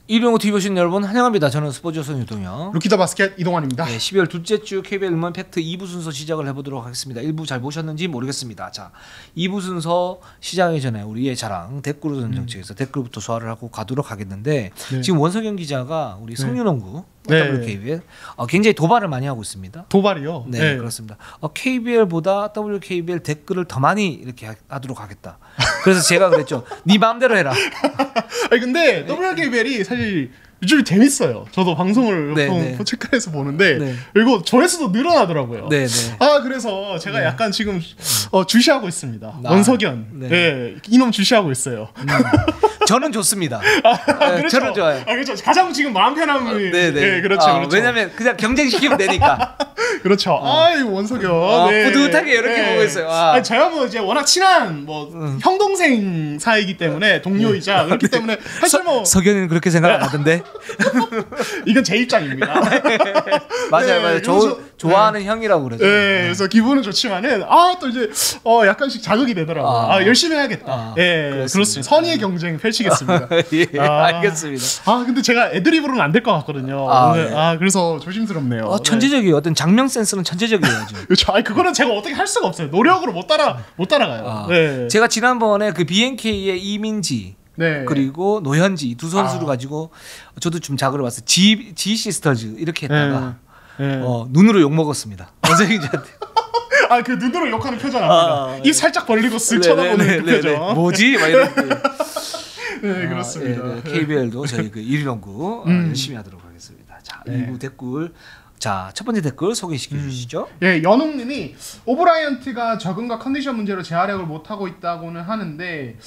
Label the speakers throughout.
Speaker 1: 115 TV 보신 여러분 환영합니다. 저는 스포츠조선 유동현,
Speaker 2: 루키더 바스켓 이동환입니다.
Speaker 1: 네, 12월 둘째 주 KBL 음원 팩트 2부 순서 시작을 해보도록 하겠습니다. 1부 잘 보셨는지 모르겠습니다. 자, 2부 순서 시작하기 전에 우리의 자랑 댓글로 전정책에서 댓글부터 소화를 하고 가도록 하겠는데 네. 지금 원석영 기자가 우리 성윤농구 WKBL 굉장히 도발을 많이 하고 있습니다.
Speaker 2: 도발이요?
Speaker 1: 네, 그렇습니다. KBL보다 WKBL 댓글을 더 많이 이렇게 하도록 하겠다. 그래서 제가 그랬죠. 네 마음대로 해라.
Speaker 2: 아니 근데 WKBL이 사실 요즘 재밌어요. 저도 방송을 체크해서 보는데 그리고 조회수도 늘어나더라고요. 그래서 제가 약간 지금 주시하고 있습니다. 원석연, 이놈 주시하고 있어요.
Speaker 1: 저는 좋습니다.
Speaker 2: 그렇죠.
Speaker 1: 저는 좋아요.
Speaker 2: 그렇죠. 가장 지금 마음 편함이 그렇죠.
Speaker 1: 왜냐면 그냥 경쟁시키면 되니까.
Speaker 2: 그렇죠. 원석연
Speaker 1: 뿌듯하게 이렇게 보고 있어요.
Speaker 2: 제가 뭐 이제 워낙 친한 형 동생 사이기 때문에 동료이자 그렇기 때문에 사실
Speaker 1: 석연이는 그렇게 생각 안 하던데.
Speaker 2: 이건 제 입장입니다.
Speaker 1: 맞아요. 좋아하는 형이라고 그러죠.
Speaker 2: 그래서 기분은 좋지만은 또 이제 약간씩 자극이 되더라고요. 열심히 해야겠다. 그렇습니다. 선의의 경쟁 펼치겠습니다.
Speaker 1: 알겠습니다.
Speaker 2: 근데 제가 애드립으로는 안 될 것 같거든요. 그래서 조심스럽네요.
Speaker 1: 천재적이에요. 어떤 장면 센스는 천재적이에요.
Speaker 2: 그렇죠. 그거는 제가 어떻게 할 수가 없어요. 노력으로 못 따라가요.
Speaker 1: 제가 지난번에 그 BNK의 이민지 그리고 노현지 두 선수를 가지고 저도 좀 자극을 봤어요. G 시스터즈 이렇게 했다가 눈으로 욕 먹었습니다. 원석영 기자한테.
Speaker 2: 그 눈으로 욕하는 표정 압니다. 입 살짝 벌리고 쓱 쳐다보는 그 표정.
Speaker 1: 뭐지? 막 이렇게.
Speaker 2: 그렇습니다.
Speaker 1: KBL도 저희 그 1위농구 열심히 하도록 하겠습니다. 자, 2부 댓글. 자, 첫 번째 댓글 소개시켜 주시죠.
Speaker 2: 연웅님이 오브라이언트가 적응과 컨디션 문제로 재활약을 못하고 있다고는 하는데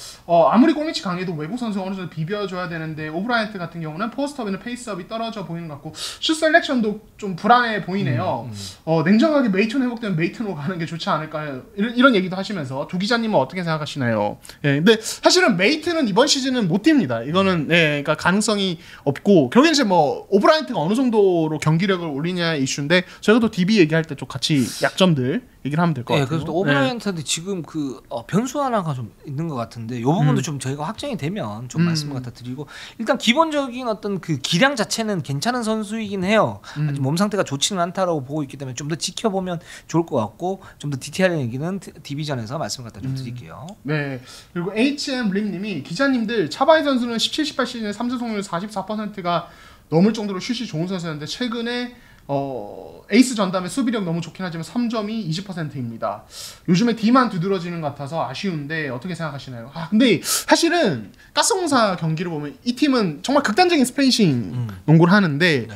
Speaker 2: 아무리 골밑이 강해도 외부 선수가 어느 정도 비벼줘야 되는데 오브라이언트 같은 경우는 포스트업이나 페이스업이 떨어져 보이는 것 같고 슛 셀렉션도 좀 불안해 보이네요. 냉정하게 메이튼 회복되면 메이튼으로 가는 게 좋지 않을까요? 이런 얘기도 하시면서 조 기자님은 어떻게 생각하시나요? 근데 사실은 메이튼은 이번 시즌은 못 뜁니다. 이거는 그러니까 가능성이 없고 결국엔 이제 뭐 오브라이언트가 어느 정도로 경기력을 올리냐 이슈인데 저희가 또 DB 얘기할 때 좀 같이 약점들 얘기를 하면 될 것 같아요.
Speaker 1: 그래서 또 오브라이언트한테 지금 그 변수 하나가 좀 있는 것 같은데 이 부분도 좀 저희가 확정이 되면 좀 말씀을 갖다 드리고 일단 기본적인 어떤 그 기량 자체는 괜찮은 선수이긴 해요. 아직 몸 상태가 좋지는 않다라고 보고 있기 때문에 좀 더 지켜보면 좋을 것 같고 좀 더 디테일한 얘기는 DB전에서 말씀을 갖다 좀 드릴게요.
Speaker 2: 그리고 HM 림님이 기자님들 차바이 선수는 17, 18 시즌에 3점 성공률 44%가 넘을 정도로 슛이 좋은 선수였는데 최근에 에이스 전담의 수비력 너무 좋긴 하지만 3점이 20%입니다. 요즘에 D만 두드러지는 것 같아서 아쉬운데 어떻게 생각하시나요? 근데 사실은 가스공사 경기를 보면 이 팀은 정말 극단적인 스페이싱 농구를 하는데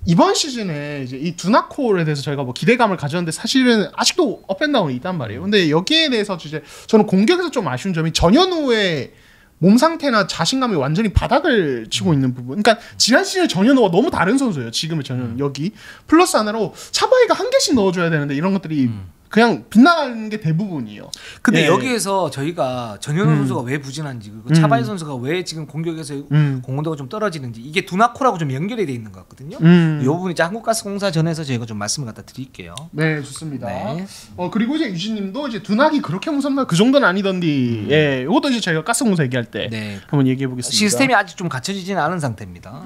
Speaker 2: 이번 시즌에 이제 이 두나콜에 대해서 저희가 뭐 기대감을 가졌는데 사실은 아직도 업앤다운이 있단 말이에요. 근데 여기에 대해서 이제 저는 공격에서 좀 아쉬운 점이 전현우의 몸 상태나 자신감이 완전히 바닥을 치고 있는 부분. 그러니까 지난 시즌 전현우와 너무 다른 선수예요. 지금의 전현우 여기 플러스 하나로 차바이가 한 개씩 넣어줘야 되는데 이런 것들이 그냥 빗나가는 게 대부분이에요.
Speaker 1: 근데 여기에서 저희가 전현우 선수가 왜 부진한지 그리고 차바이 선수가 왜 지금 공격에서 공헌도가 좀 떨어지는지 이게 두나코라고 좀 연결이 돼 있는 것 같거든요. 이 부분이 이제 한국가스공사 전에서 저희가 좀 말씀을 갖다 드릴게요.
Speaker 2: 네, 좋습니다. 그리고 이제 유진님도 이제 두나기 그렇게 무섭나 그 정도는 아니던디. 이것도 이제 저희가 가스공사 얘기할 때 한번 얘기해 보겠습니다.
Speaker 1: 시스템이 아직 좀 갖춰지지는 않은 상태입니다.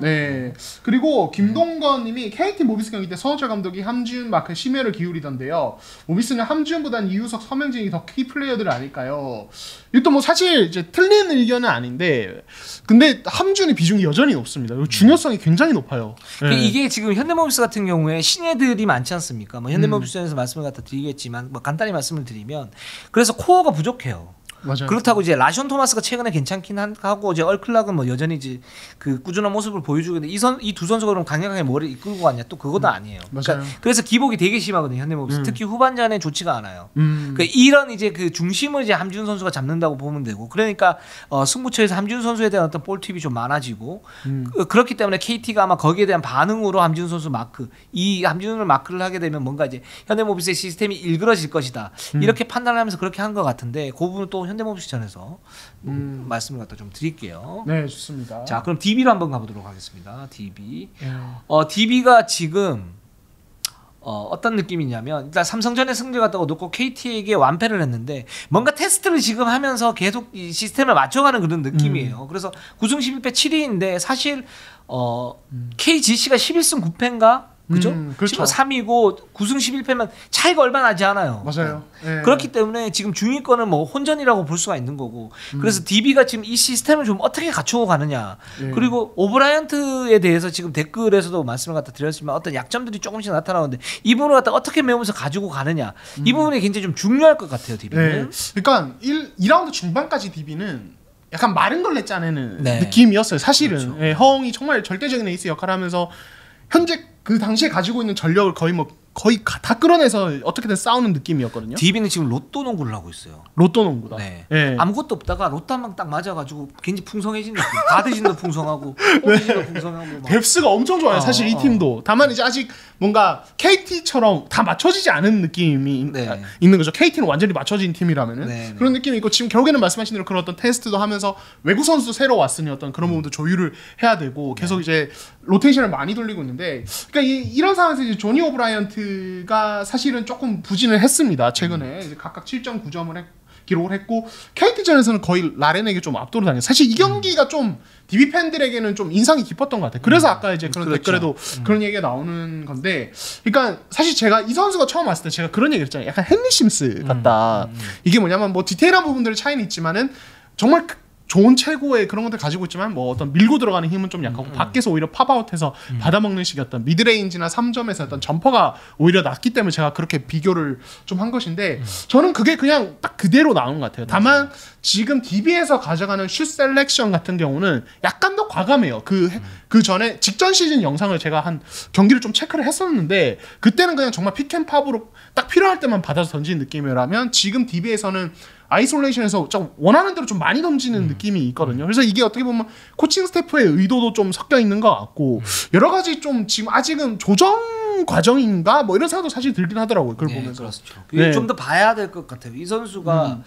Speaker 2: 그리고 김동건님이 KT 모비스 경기 때 서호철 감독이 함지훈 마크에 심혈을 기울이던데요. 모비스는 함지훈보다는 이우석, 서명진이 더 키 플레이어들 아닐까요? 이것도 뭐 사실 이제 틀린 의견은 아닌데 근데 함지훈의 비중이 여전히 높습니다. 중요성이 굉장히 높아요.
Speaker 1: 이게 지금 현대모비스 같은 경우에 신예들이 많지 않습니까? 뭐 현대모비스전에서 말씀을 갖다 드리겠지만 뭐 간단히 말씀을 드리면 그래서 코어가 부족해요.
Speaker 2: 맞아요.
Speaker 1: 그렇다고 이제 라션 토마스가 최근에 괜찮긴 하고 이제 얼클락은 뭐 여전히 이제 그 꾸준한 모습을 보여주고 있는데 이 두 선수가 그럼 강력하게 뭐를 이끌고 갔냐 또 그것도 아니에요. 그러니까 그래서 기복이 되게 심하거든요. 현대모비스 특히 후반전에 좋지가 않아요. 그러니까 이런 이제 그 중심을 이제 함준 선수가 잡는다고 보면 되고 그러니까 승부처에서 함준 선수에 대한 어떤 볼 팁이 좀 많아지고 그렇기 때문에 KT가 아마 거기에 대한 반응으로 함준 선수 마크 이 함준을 마크를 하게 되면 뭔가 이제 현대모비스의 시스템이 일그러질 것이다 이렇게 판단을 하면서 그렇게 한 것 같은데 그 부분은 또 현대모비스전에서 말씀을 갖다 좀 드릴게요.
Speaker 2: 네, 좋습니다.
Speaker 1: 자, 그럼 DB로 한번 가보도록 하겠습니다. DB. DB가 지금 어떤 느낌이냐면 일단 삼성전의 승리를 갖다가 놓고 KT에게 완패를 했는데 뭔가 테스트를 지금 하면서 계속 이 시스템을 맞춰가는 그런 느낌이에요. 그래서 9승 11패 7위인데 사실 KGC가 11승 9패인가? 그죠?
Speaker 2: 그렇죠.
Speaker 1: 3위고 9승 11패면 차이가 얼마 나지 않아요.
Speaker 2: 맞아요. 네.
Speaker 1: 그렇기 때문에 지금 중위권은 뭐 혼전이라고 볼 수가 있는 거고. 그래서 DB가 지금 이 시스템을 좀 어떻게 갖추고 가느냐. 그리고 오브라이언트에 대해서 지금 댓글에서도 말씀을 갖다 드렸지만 어떤 약점들이 조금씩 나타나는데 이 부분을 갖다 어떻게 메우면서 가지고 가느냐. 이 부분이 굉장히 좀 중요할 것 같아요, DB는.
Speaker 2: 네. 그러니까 2라운드 중반까지 DB는 약간 마른 걸레 짜내는
Speaker 1: 네.
Speaker 2: 느낌이었어요. 사실은.
Speaker 1: 그렇죠.
Speaker 2: 네, 허웅이 정말 절대적인 에이스 역할을 하면서 현재 그 당시에 가지고 있는 전력을 거의 다 끌어내서 어떻게든 싸우는 느낌이었거든요.
Speaker 1: DB는 지금 로또 농구를 하고 있어요.
Speaker 2: 로또 농구다.
Speaker 1: 네.
Speaker 2: 네.
Speaker 1: 아무것도 없다가 로또 한 방 딱 맞아가지고 굉장히 풍성해진 느낌. 바드진도 풍성하고 오디진도 풍성하고 막.
Speaker 2: 뎁스가 엄청 좋아요. 사실 이 팀도. 다만 이제 아직 뭔가 KT처럼 다 맞춰지지 않은 느낌이
Speaker 1: 네.
Speaker 2: 있는 거죠. KT는 완전히 맞춰진 팀이라면은
Speaker 1: 네,
Speaker 2: 그런 느낌이 있고 지금 결국에는 말씀하신 대로 그런 어떤 테스트도 하면서 외국 선수도 새로 왔으니 어떤 그런 부분도 조율을 해야 되고 계속 이제 로테이션을 많이 돌리고 있는데 그러니까 이런 상황에서 이제 조니 오브라이언트가 사실은 조금 부진을 했습니다. 최근에 이제 각각 7.9점을 기록을 했고 KT전에서는 거의 라렌에게 좀 압도를 당했어요. 사실 이 경기가 좀 DB 팬들에게는 좀 인상이 깊었던 것 같아요. 그래서 아까 이제 그런
Speaker 1: 그렇죠.
Speaker 2: 댓글에도 그런 얘기가 나오는 건데, 그러니까 사실 제가 이 선수가 처음 왔을 때 제가 그런 얘기를 했잖아요. 약간 헨리 심스 같다. 이게 뭐냐면 뭐 디테일한 부분들의 차이는 있지만은 정말 좋은 최고의 그런 것들 가지고 있지만 뭐 어떤 밀고 들어가는 힘은 좀 약하고 밖에서 오히려 팝아웃해서 받아먹는 식의 어떤 미드레인지나 3점에서 어떤 점퍼가 오히려 낮기 때문에 제가 그렇게 비교를 좀 한 것인데 저는 그게 그냥 딱 그대로 나온 것 같아요. 다만 지금 DB에서 가져가는 슛 셀렉션 같은 경우는 약간 더 과감해요. 그 전에 직전 시즌 영상을 제가 한 경기를 좀 체크를 했었는데 그때는 그냥 정말 픽앤팝으로 딱 필요할 때만 받아서 던지는 느낌이라면 지금 DB에서는 아이솔레이션에서 좀 원하는 대로 좀 많이 던지는 느낌이 있거든요. 그래서 이게 어떻게 보면 코칭 스태프의 의도도 좀 섞여 있는 것 같고 여러 가지 좀 지금 아직은 조정 과정인가 뭐 이런 생각도 사실 들긴 하더라고요. 그걸 보면서.
Speaker 1: 그렇죠.
Speaker 2: 네.
Speaker 1: 좀 더 봐야 될 것 같아요. 이 선수가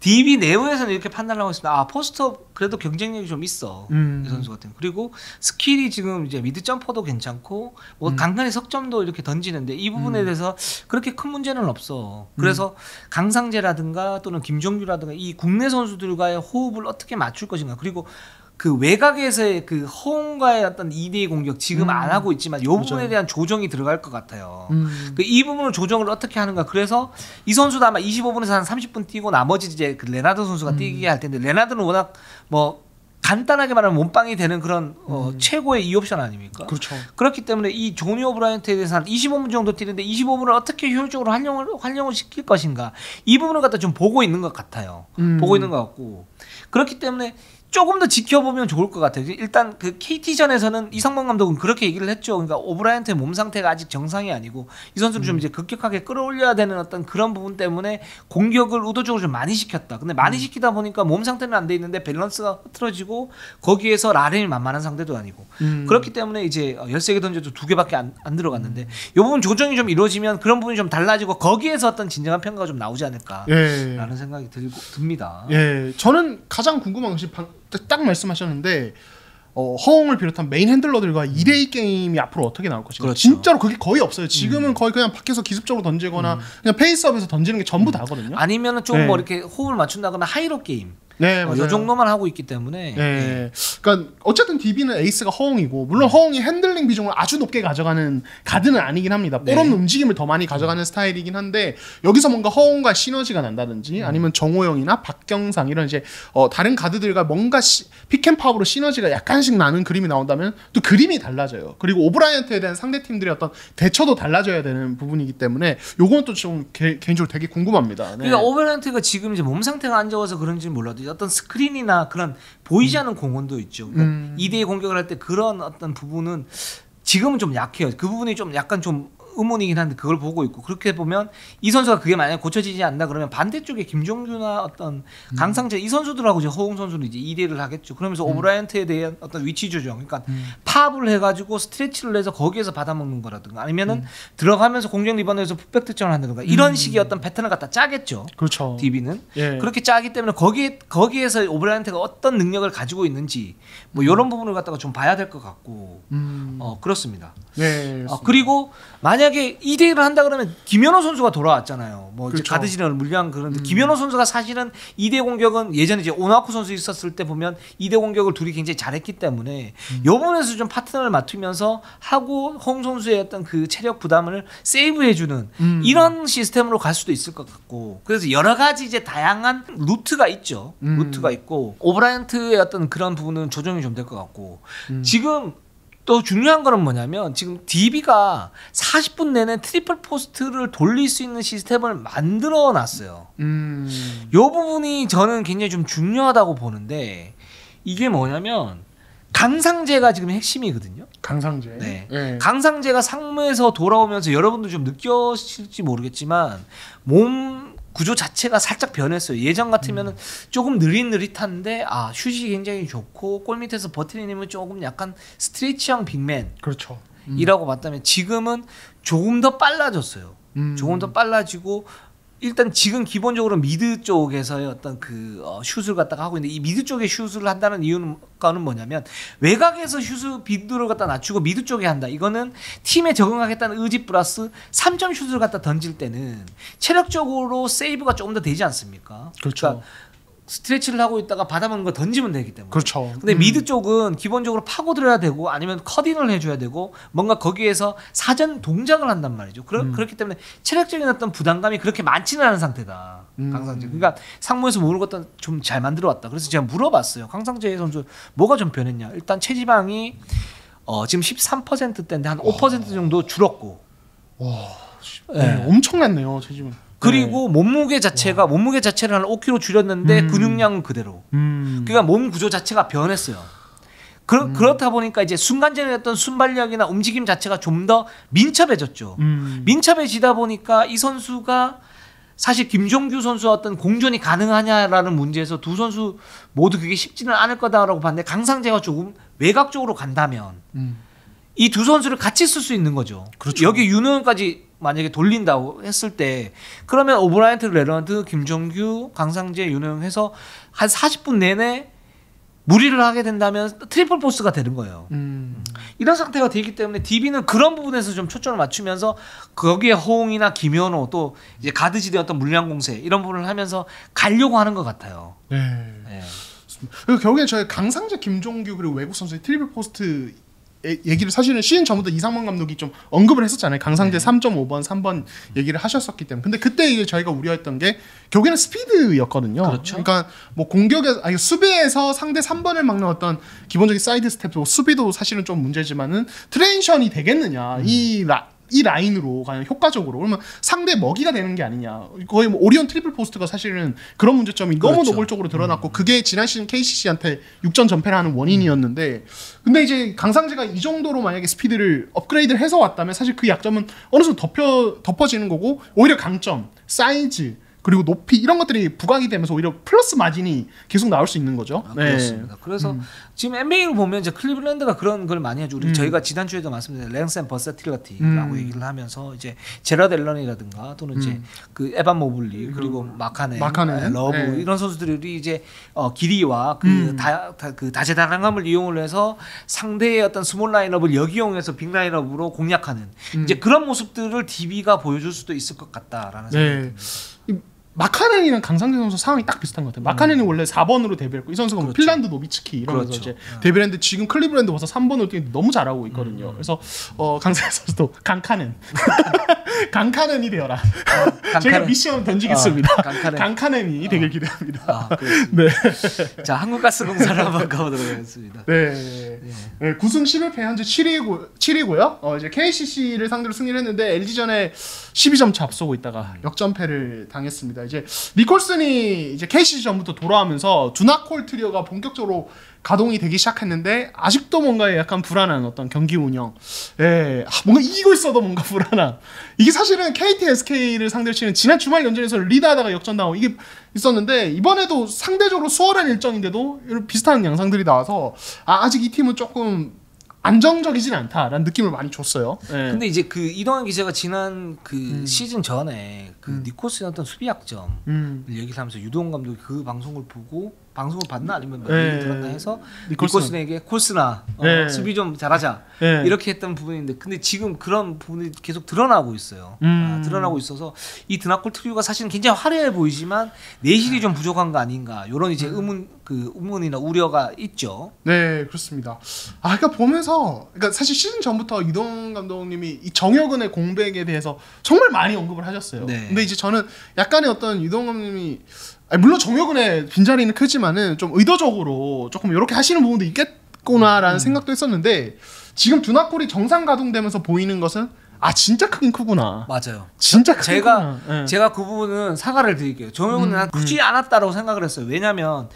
Speaker 1: DB 내부에서는 이렇게 판단을 하고 있습니다. 아 포스트업 그래도 경쟁력이 좀 있어. 이 선수 같은. 그리고 스킬이 지금 이제 미드 점퍼도 괜찮고 뭐 간간히 석점도 이렇게 던지는데 이 부분에 대해서 그렇게 큰 문제는 없어. 그래서 강상재라든가 또는 김종규라든가 이 국내 선수들과의 호흡을 어떻게 맞출 것인가. 그리고 그 외곽에서의 그 허웅과의 어떤 2대2 공격 지금 안 하고 있지만 이 부분에 대한 조정이 들어갈 것 같아요. 이 부분을 조정을 어떻게 하는가. 그래서 이 선수도 아마 25분에서 한 30분 뛰고 나머지 이제 그 레나드 선수가 뛰게 할 텐데 레나드는 워낙 뭐 간단하게 말하면 몸빵이 되는 그런 최고의 2옵션 아닙니까?
Speaker 2: 그렇죠.
Speaker 1: 그렇기 때문에 이 조니 오브라이언트에 대해서 한 25분 정도 뛰는데 25분을 어떻게 효율적으로 활용을 시킬 것인가. 이 부분을 갖다 좀 보고 있는 것 같아요. 보고 있는 것 같고. 그렇기 때문에 조금 더 지켜보면 좋을 것 같아요. 일단 그 KT전에서는 이성범 감독은 그렇게 얘기를 했죠. 그러니까 오브라이언트의 몸 상태가 아직 정상이 아니고 이 선수를 좀 이제 급격하게 끌어올려야 되는 어떤 그런 부분 때문에 공격을 의도적으로 좀 많이 시켰다. 근데 많이 시키다 보니까 몸 상태는 안 돼 있는데 밸런스가 흐트러지고 거기에서 라렌이 만만한 상대도 아니고 그렇기 때문에 이제 13개 던져도 2개밖에 안 들어갔는데 이 부분 조정이 좀 이루어지면 그런 부분이 좀 달라지고 거기에서 어떤 진정한 평가가 좀 나오지 않을까라는 생각이 듭니다.
Speaker 2: 예, 저는 가장 궁금한 것이 딱 말씀하셨는데 허웅을 비롯한 메인 핸들러들과 2대2 게임이 앞으로 어떻게 나올 것인가.
Speaker 1: 그렇죠.
Speaker 2: 진짜로 그게 거의 없어요. 지금은 거의 그냥 밖에서 기습적으로 던지거나 그냥 페이스업에서 던지는 게 전부 다거든요.
Speaker 1: 아니면은 좀 뭐 이렇게 호흡을 맞춘다거나 하이로 게임.
Speaker 2: 네, 맞아요.
Speaker 1: 이 정도만 하고 있기 때문에.
Speaker 2: 네. 그러니까 어쨌든 DB는 에이스가 허웅이고 물론 허웅이 핸들링 비중을 아주 높게 가져가는 가드는 아니긴 합니다. 볼 없는 움직임을 더 많이 가져가는 스타일이긴 한데 여기서 뭔가 허웅과 시너지가 난다든지 아니면 정호영이나 박경상 이런 이제 다른 가드들과 뭔가 픽앤팝으로 시너지가 약간씩 나는 그림이 나온다면 또 그림이 달라져요. 그리고 오브라이언트에 대한 상대 팀들의 어떤 대처도 달라져야 되는 부분이기 때문에 요건 또 좀 개인적으로 되게 궁금합니다. 네.
Speaker 1: 그러니까 오브라이언트가 지금 이제 몸 상태가 안 좋아서 그런지는 몰라도 어떤 스크린이나 그런 보이지 않는 공헌도 있죠. 그러니까 2대2 공격을 할 때 그런 어떤 부분은 지금은 좀 약해요. 그 부분이 좀 약간 좀 의문이긴 한데 그걸 보고 있고 그렇게 보면 이 선수가 그게 만약에 고쳐지지 않는다 그러면 반대쪽에 김종규나 어떤 강상재 이 선수들하고 이제 허웅 선수는 이제 2대1을 하겠죠. 그러면서 오브라이언트에 대한 어떤 위치 조정 그러니까 팝을 해가지고 스트레치를 해서 거기에서 받아먹는 거라든가 아니면은 들어가면서 공격 리바운드에서 풋백 득점을 한다든가 이런 식의 어떤 패턴을 갖다 짜겠죠.
Speaker 2: 그렇죠.
Speaker 1: DB는
Speaker 2: 예.
Speaker 1: 그렇게 짜기 때문에 거기에서 오브라이언트가 어떤 능력을 가지고 있는지 뭐 이런 부분을 갖다가 좀 봐야 될 것 같고 그렇습니다.
Speaker 2: 네.
Speaker 1: 그리고 만약 만약에 2대1을 한다 그러면 김연호 선수가 돌아왔잖아요. 뭐
Speaker 2: 그렇죠.
Speaker 1: 이제 가드지를 물량 그런데 김연호 선수가 사실은 2대 공격은 예전에 이제 오나쿠 선수 있었을 때 보면 2대 공격을 둘이 굉장히 잘했기 때문에 요번에서 좀 파트너를 맡으면서 하고 홍 선수의 어떤 그 체력 부담을 세이브해주는 이런 시스템으로 갈 수도 있을 것 같고 그래서 여러 가지 이제 다양한 루트가 있죠. 루트가 있고 오브라이언트의 어떤 그런 부분은 조정이 좀 될 것 같고 지금 또 중요한 거는 뭐냐면 지금 DB가 40분 내내 트리플 포스트를 돌릴 수 있는 시스템을 만들어 놨어요. 이 부분이 저는 굉장히 좀 중요하다고 보는데 이게 뭐냐면 강상재가 지금 핵심이거든요.
Speaker 2: 강상재.
Speaker 1: 네.
Speaker 2: 네.
Speaker 1: 강상재가 상무에서 돌아오면서 여러분도 좀 느껴질지 모르겠지만 몸 구조 자체가 살짝 변했어요. 예전 같으면 조금 느릿느릿한데 슛이 굉장히 좋고 골 밑에서 버티는 힘은 조금 약간 스트레치형 빅맨
Speaker 2: 그렇죠.
Speaker 1: 이라고 봤다면 지금은 조금 더 빨라졌어요. 조금 더 빨라지고 일단 지금 기본적으로 미드 쪽에서의 어떤 그 슛을 갖다가 하고 있는데 이 미드 쪽에 슛을 한다는 이유는 뭐냐면 외곽에서 슛을 빈도를 갖다 낮추고 미드 쪽에 한다. 이거는 팀에 적응하겠다는 의지 플러스 3점 슛을 갖다 던질 때는 체력적으로 세이브가 조금 더 되지 않습니까?
Speaker 2: 그렇죠.
Speaker 1: 그러니까 스트레치를 하고 있다가 받아먹는 거 던지면 되기 때문에.
Speaker 2: 그렇죠.
Speaker 1: 근데 미드 쪽은 기본적으로 파고들어야 되고 아니면 커딩을 해줘야 되고 뭔가 거기에서 사전 동작을 한단 말이죠. 그렇기 때문에 체력적인 어떤 부담감이 그렇게 많지는 않은 상태다. 강상재. 그러니까 상무에서 모르는 것도 좀 잘 만들어 왔다. 그래서 제가 물어봤어요. 강상재 선수 뭐가 좀 변했냐. 일단 체지방이 지금 13%대인데 한 5% 정도 줄었고.
Speaker 2: 네. 엄청났네요. 체지방.
Speaker 1: 그리고 몸무게 자체를 한 5kg 줄였는데 근육량은 그대로. 그러니까 몸 구조 자체가 변했어요. 그렇다 보니까 이제 순간적인 어떤 순발력이나 움직임 자체가 좀 더 민첩해졌죠. 민첩해지다 보니까 이 선수가 사실 김종규 선수와 어떤 공존이 가능하냐라는 문제에서 두 선수 모두 그게 쉽지는 않을 거다라고 봤는데 강상재가 조금 외곽적으로 간다면 이 두 선수를 같이 쓸 수 있는 거죠.
Speaker 2: 그렇죠.
Speaker 1: 여기 윤호영까지 만약에 돌린다고 했을 때 그러면 오브라이언트, 레런드, 김종규, 강상재, 윤호영 해서 한 40분 내내 무리를 하게 된다면 트리플 포스가 되는 거예요. 이런 상태가 되기 때문에 DB는 그런 부분에서 좀 초점을 맞추면서 거기에 호응이나 김현호 또 이제 가드지대 어떤 물량 공세 이런 부분을 하면서 가려고 하는 것 같아요.
Speaker 2: 네.
Speaker 1: 네.
Speaker 2: 그리고 결국에 저희 강상재, 김종규 그리고 외국 선수의 트리플 포스트 얘기를 사실은 시즌 전부터 이상만 감독이 좀 언급을 했었잖아요. 강상재 3.5번, 3번 얘기를 하셨었기 때문에. 근데 그때 이게 저희가 우려했던 게 결국에는 스피드였거든요.
Speaker 1: 그렇죠.
Speaker 2: 그러니까 뭐 수비에서 상대 3번을 막는 어떤 기본적인 사이드 스텝도 수비도 사실은 좀 문제지만은 트랜지션이 되겠느냐. 이 라인으로 과연 효과적으로 그러면 상대 먹이가 되는 게 아니냐. 거의 뭐 오리온 트리플 포스트가 사실은 그런 문제점이
Speaker 1: 그렇죠.
Speaker 2: 너무 노골적으로 드러났고 그게 지난 시즌 KCC한테 6전 전패를 하는 원인이었는데 근데 이제 강상재가 이 정도로 만약에 스피드를 업그레이드를 해서 왔다면 사실 그 약점은 어느 정도 덮어지는 거고 오히려 강점, 사이즈 그리고 높이 이런 것들이 부각이 되면서 오히려 플러스 마진이 계속 나올 수 있는 거죠.
Speaker 1: 네. 그렇습니다. 그래서 지금 NBA로 보면 이제 클리블랜드가 그런 걸 많이 하죠. 저희가 지난주에도 말씀드린 랭스 앤 버서틸리티라고 얘기를 하면서 이제 제라드 앨런이라든가 또는 이제 그 에반 모블리 그리고 마카넨, 러브
Speaker 2: 네.
Speaker 1: 이런 선수들이 이제 길이와 그 다재다능함을 이용을 해서 상대의 어떤 스몰 라인업을 역이용해서 빅 라인업으로 공략하는 이제 그런 모습들을 DB가 보여줄 수도 있을 것 같다라는 생각이 듭니다.
Speaker 2: 마카넨이랑 강상재 선수 상황이 딱 비슷한 것 같아요. 마카넨이 원래 4번으로 데뷔했고 이 선수가 그렇죠. 핀란드 노비츠키 이러면서
Speaker 1: 그렇죠.
Speaker 2: 이제 데뷔를 했는데 지금 클리블랜드 와서 3번으로 뛰는데 너무 잘하고 있거든요. 그래서 강상재 선수도 강카넨 강카넨이 되어라. 제가 미션 던지겠습니다. 강카넨이 되길 기대합니다.
Speaker 1: 네. 자, 한국가스공사를 한번 가보도록 하겠습니다.
Speaker 2: 네. 9승 11패 현재 7위고요. 이제 KCC를 상대로 승리를 했는데 LG전에 12점 차 앞서고 있다가 역전패를 당했습니다. 이제 니콜슨이 이제 KCC 전부터 돌아오면서 두나콜 트리오가 본격적으로 가동이 되기 시작했는데 아직도 뭔가 약간 불안한 어떤 경기 운영. 뭔가 이기고 있어도 뭔가 불안한. 이게 사실은 KT SK를 상대로 치는 지난 주말 연전에서 리드하다가 역전당하고 이게 있었는데 이번에도 상대적으로 수월한 일정인데도 이런 비슷한 양상들이 나와서 아직 이 팀은 조금 안정적이진 않다라는 느낌을 많이 줬어요.
Speaker 1: 근데 이제 그 이동환 기자가 지난 그 시즌 전에 그 니콜슨의 어떤 수비 약점을 얘기를 하면서 유도원 감독이 그 방송을 보고 방송을 봤나 아니면 뭐 들었나 해서 니콜슨에게 콜스나 수비 좀 잘하자 이렇게 했던 부분인데 근데 지금 그런 부분이 계속 드러나고 있어요. 드러나고 있어서 이 드나콜 트리오가 사실은 굉장히 화려해 보이지만 내실이 좀 부족한 거 아닌가 이런 이제 의문이나 우려가 있죠.
Speaker 2: 네, 그렇습니다. 그러니까 보면서 그러니까 사실 시즌 전부터 이동 감독님이 이 정혁은의 공백에 대해서 정말 많이 언급을 하셨어요.
Speaker 1: 네.
Speaker 2: 근데 이제 저는 약간의 어떤 이동 감독님이 물론 정혁은의 빈자리는 크지만은 좀 의도적으로 조금 이렇게 하시는 부분도 있겠구나라는 생각도 했었는데 지금 드나콜이 정상 가동되면서 보이는 것은 진짜 크긴 크구나.
Speaker 1: 맞아요.
Speaker 2: 진짜 크긴 크구나.
Speaker 1: 제가 그 부분은 사과를 드릴게요. 정혁은은 난 굳이 않았다라고 생각을 했어요. 왜냐하면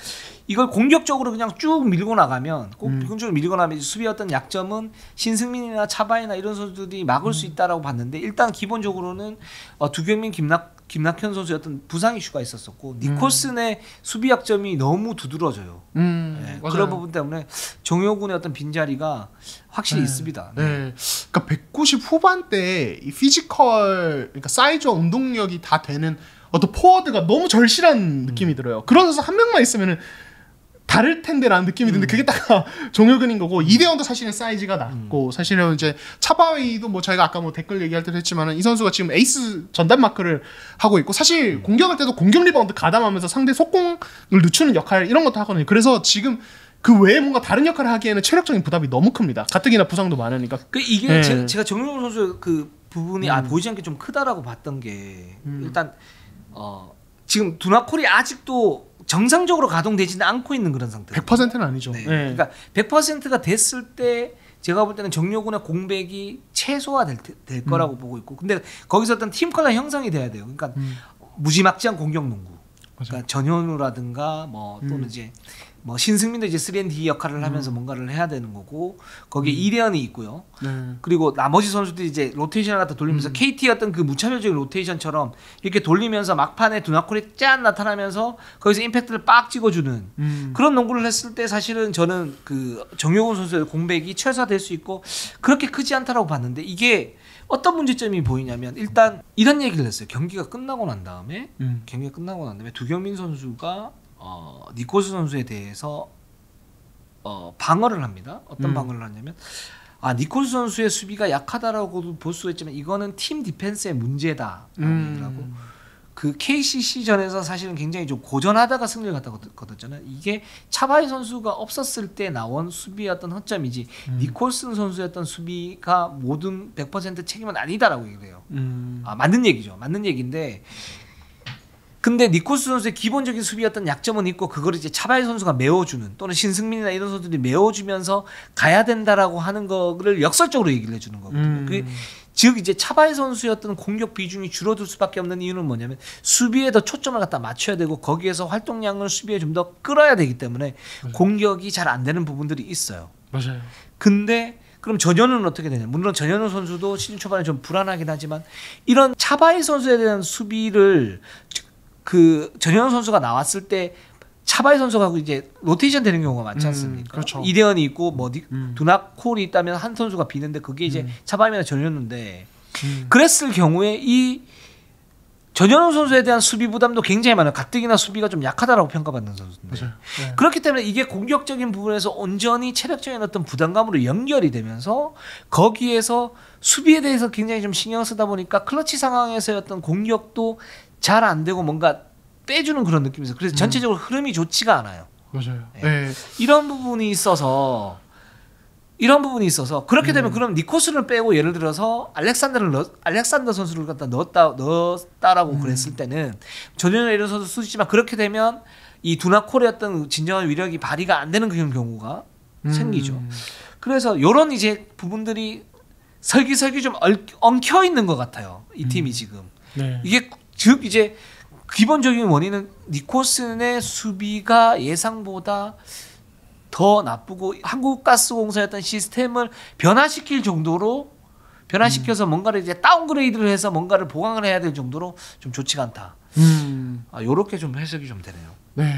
Speaker 1: 이걸 공격적으로 그냥 쭉 밀고 나가면 공격적으로 밀고 나면 수비의 어떤 약점은 신승민이나 차바이나 이런 선수들이 막을 수 있다라고 봤는데 일단 기본적으로는 두경민, 김낙현 선수의 어떤 부상 이슈가 있었었고 니콜슨의 수비 약점이 너무 두드러져요. 네, 그런 부분 때문에 정혁훈의 어떤 빈자리가 확실히 있습니다.
Speaker 2: 네. 그러니까 190 후반대 이 피지컬, 그러니까 사이즈와 운동력이 다 되는 어떤 포워드가 너무 절실한 느낌이 들어요. 그런 선수 한 명만 있으면은 다를 텐데라는 느낌이 드는데 그게 딱 정혁은인 거고 이대원도 사실은 사이즈가 낮고 사실은 이제 차바위도 뭐 저희가 아까 뭐 댓글 얘기할 때도 했지만은 이 선수가 지금 에이스 전담 마크를 하고 있고 사실 공격할 때도 공격 리바운드 가담하면서 상대 속공을 늦추는 역할 이런 것도 하거든요. 그래서 지금 그 외에 뭔가 다른 역할을 하기에는 체력적인 부담이 너무 큽니다. 가뜩이나 부상도 많으니까.
Speaker 1: 이게 제가 정혁은 선수의 그 부분이 보이지 않게 좀 크다라고 봤던 게 일단 지금 두나콜이 아직도 정상적으로 가동되지는 않고 있는 그런 상태.
Speaker 2: 100%는 아니죠.
Speaker 1: 네. 그러니까 100%가 됐을 때 제가 볼 때는 정혁훈의 공백이 최소화될 거라고 보고 있고, 근데 거기서 어떤 팀 컬러 형성이 돼야 돼요. 그러니까 무지막지한 공격 농구. 그러니까 전현우라든가 뭐 또는 이제 뭐 신승민도 이제 3&D 역할을 하면서 뭔가를 해야 되는 거고 거기에 이대현이 있고요. 그리고 나머지 선수들이 이제 로테이션을 갖다 돌리면서 KT의 어떤 그 무차별적인 로테이션처럼 이렇게 돌리면서 막판에 두나콜이 짠 나타나면서 거기서 임팩트를 빡 찍어주는 그런 농구를 했을 때 사실은 저는 그 정혁훈 선수의 공백이 최소화될 수 있고 그렇게 크지 않다라고 봤는데 이게 어떤 문제점이 보이냐면 일단 이런 얘기를 했어요. 경기가 끝나고 난 다음에 두경민 선수가 니콜스 선수에 대해서 방어를 합니다. 어떤 방어를 하냐면 니콜스 선수의 수비가 약하다라고도 볼 수 있지만 이거는 팀 디펜스의 문제다라고 얘기하고 그 KCC전에서 사실은 굉장히 좀 고전하다가 승리를 거뒀잖아요. 이게 차바이 선수가 없었을 때 나온 수비의 어떤 허점이지 니콜슨 선수의 어떤 수비가 모든 100% 책임은 아니다라고 얘기해요. 맞는 얘기죠. 맞는 얘기인데 근데 니콜스 선수의 기본적인 수비의 어떤 약점은 있고 그걸 이제 차바이 선수가 메워주는 또는 신승민이나 이런 선수들이 메워주면서 가야 된다라고 하는 거를 역설적으로 얘기를 해주는 거거든요. 즉 이제 차바이 선수의 어떤 공격 비중이 줄어들 수밖에 없는 이유는 뭐냐면 수비에 더 초점을 갖다 맞춰야 되고 거기에서 활동량을 수비에 좀 더 끌어야 되기 때문에 공격이 잘 안 되는 부분들이 있어요.
Speaker 2: 맞아요.
Speaker 1: 근데 그럼 전현우는 어떻게 되냐? 물론 전현우 선수도 시즌 초반에 좀 불안하긴 하지만 이런 차바이 선수에 대한 수비를 그 전현우 선수가 나왔을 때 차바이 선수가 이제 로테이션 되는 경우가 많지 않습니까?
Speaker 2: 그렇죠.
Speaker 1: 이대현이 있고 뭐 두나콜이 있다면 한 선수가 비는데 그게 이제 차바이나 전현우인데 그랬을 경우에 이 전현우 선수에 대한 수비 부담도 굉장히 많아요. 가뜩이나 수비가 좀 약하다라고 평가받는 선수인데
Speaker 2: 네.
Speaker 1: 그렇기 때문에 이게 공격적인 부분에서 온전히 체력적인 어떤 부담감으로 연결이 되면서 거기에서 수비에 대해서 굉장히 좀 신경 쓰다 보니까 클러치 상황에서의 어떤 공격도 잘 안 되고 뭔가 빼주는 그런 느낌이 있어요. 그래서 전체적으로 흐름이 좋지가 않아요.
Speaker 2: 맞아요.
Speaker 1: 네. 이런 부분이 있어서 그렇게 되면 그럼 니콜슨을 빼고 예를 들어서 알렉산더 선수를 갖다 넣었다라고 그랬을 때는 전현우 이런 선수 쓰지만 그렇게 되면 이 두나콜의 어떤 진정한 위력이 발휘가 안 되는 그런 경우가 생기죠. 그래서 이런 이제 부분들이 설기설기 좀 엉켜 있는 것 같아요. 이 팀이 지금 이게 즉 이제 기본적인 원인은 니콜슨의 수비가 예상보다 더 나쁘고 한국가스공사였던 시스템을 변화시킬 정도로 변화시켜서 뭔가를 이제 다운그레이드를 해서 뭔가를 보강을 해야 될 정도로 좀 좋지가 않다. 요렇게 좀 해석이 좀 되네요.
Speaker 2: 네,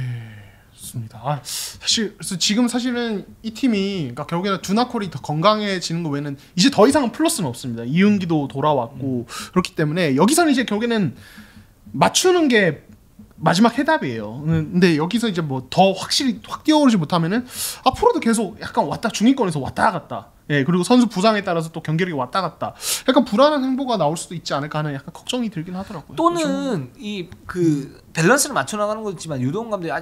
Speaker 2: 좋습니다. 사실 그래서 지금 사실은 이 팀이 그러니까 결국에는 두나콜이 더 건강해지는 거 외에는 이제 더 이상은 플러스는 없습니다. 이윤기도 돌아왔고 그렇기 때문에 여기서는 이제 결국에는 맞추는 게 마지막 해답이에요. 근데 여기서 이제 뭐 더 확실히 확 뛰어오르지 못하면은 앞으로도 계속 약간 왔다 중위권에서 왔다 갔다. 예, 그리고 선수 부상에 따라서 또 경기력이 왔다 갔다. 약간 불안한 행보가 나올 수도 있지 않을까 하는 약간 걱정이 들긴 하더라고요.
Speaker 1: 또는 이 그 밸런스를 맞춰 나가는 거지만 유동 감독이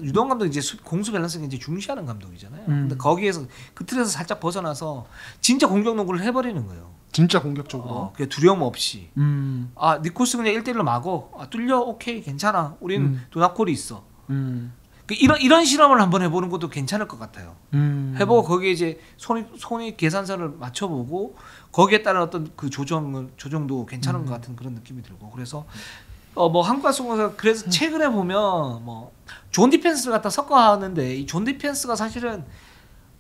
Speaker 1: 유동 감독이 이제 공수 밸런스를 이제 중시하는 감독이잖아요. 근데 거기에서 그 틀에서 살짝 벗어나서 진짜 공격 농구를 해버리는 거예요.
Speaker 2: 진짜 공격적으로.
Speaker 1: 그냥 두려움 없이. 아 니콜스 그냥 1대1로 막어. 아, 뚫려 오케이 괜찮아. 우리는 도나콜이 있어. 이런 실험을 한번 해보는 것도 괜찮을 것 같아요. 해보고 거기에 이제 손이 계산서를 맞춰보고 거기에 따른 어떤 그 조정도 괜찮은 것 같은 그런 느낌이 들고 그래서 뭐 한국 가수공사 그래서 최근에 보면 뭐 존 디펜스를 갖다 섞어 하는데 이 존 디펜스가 사실은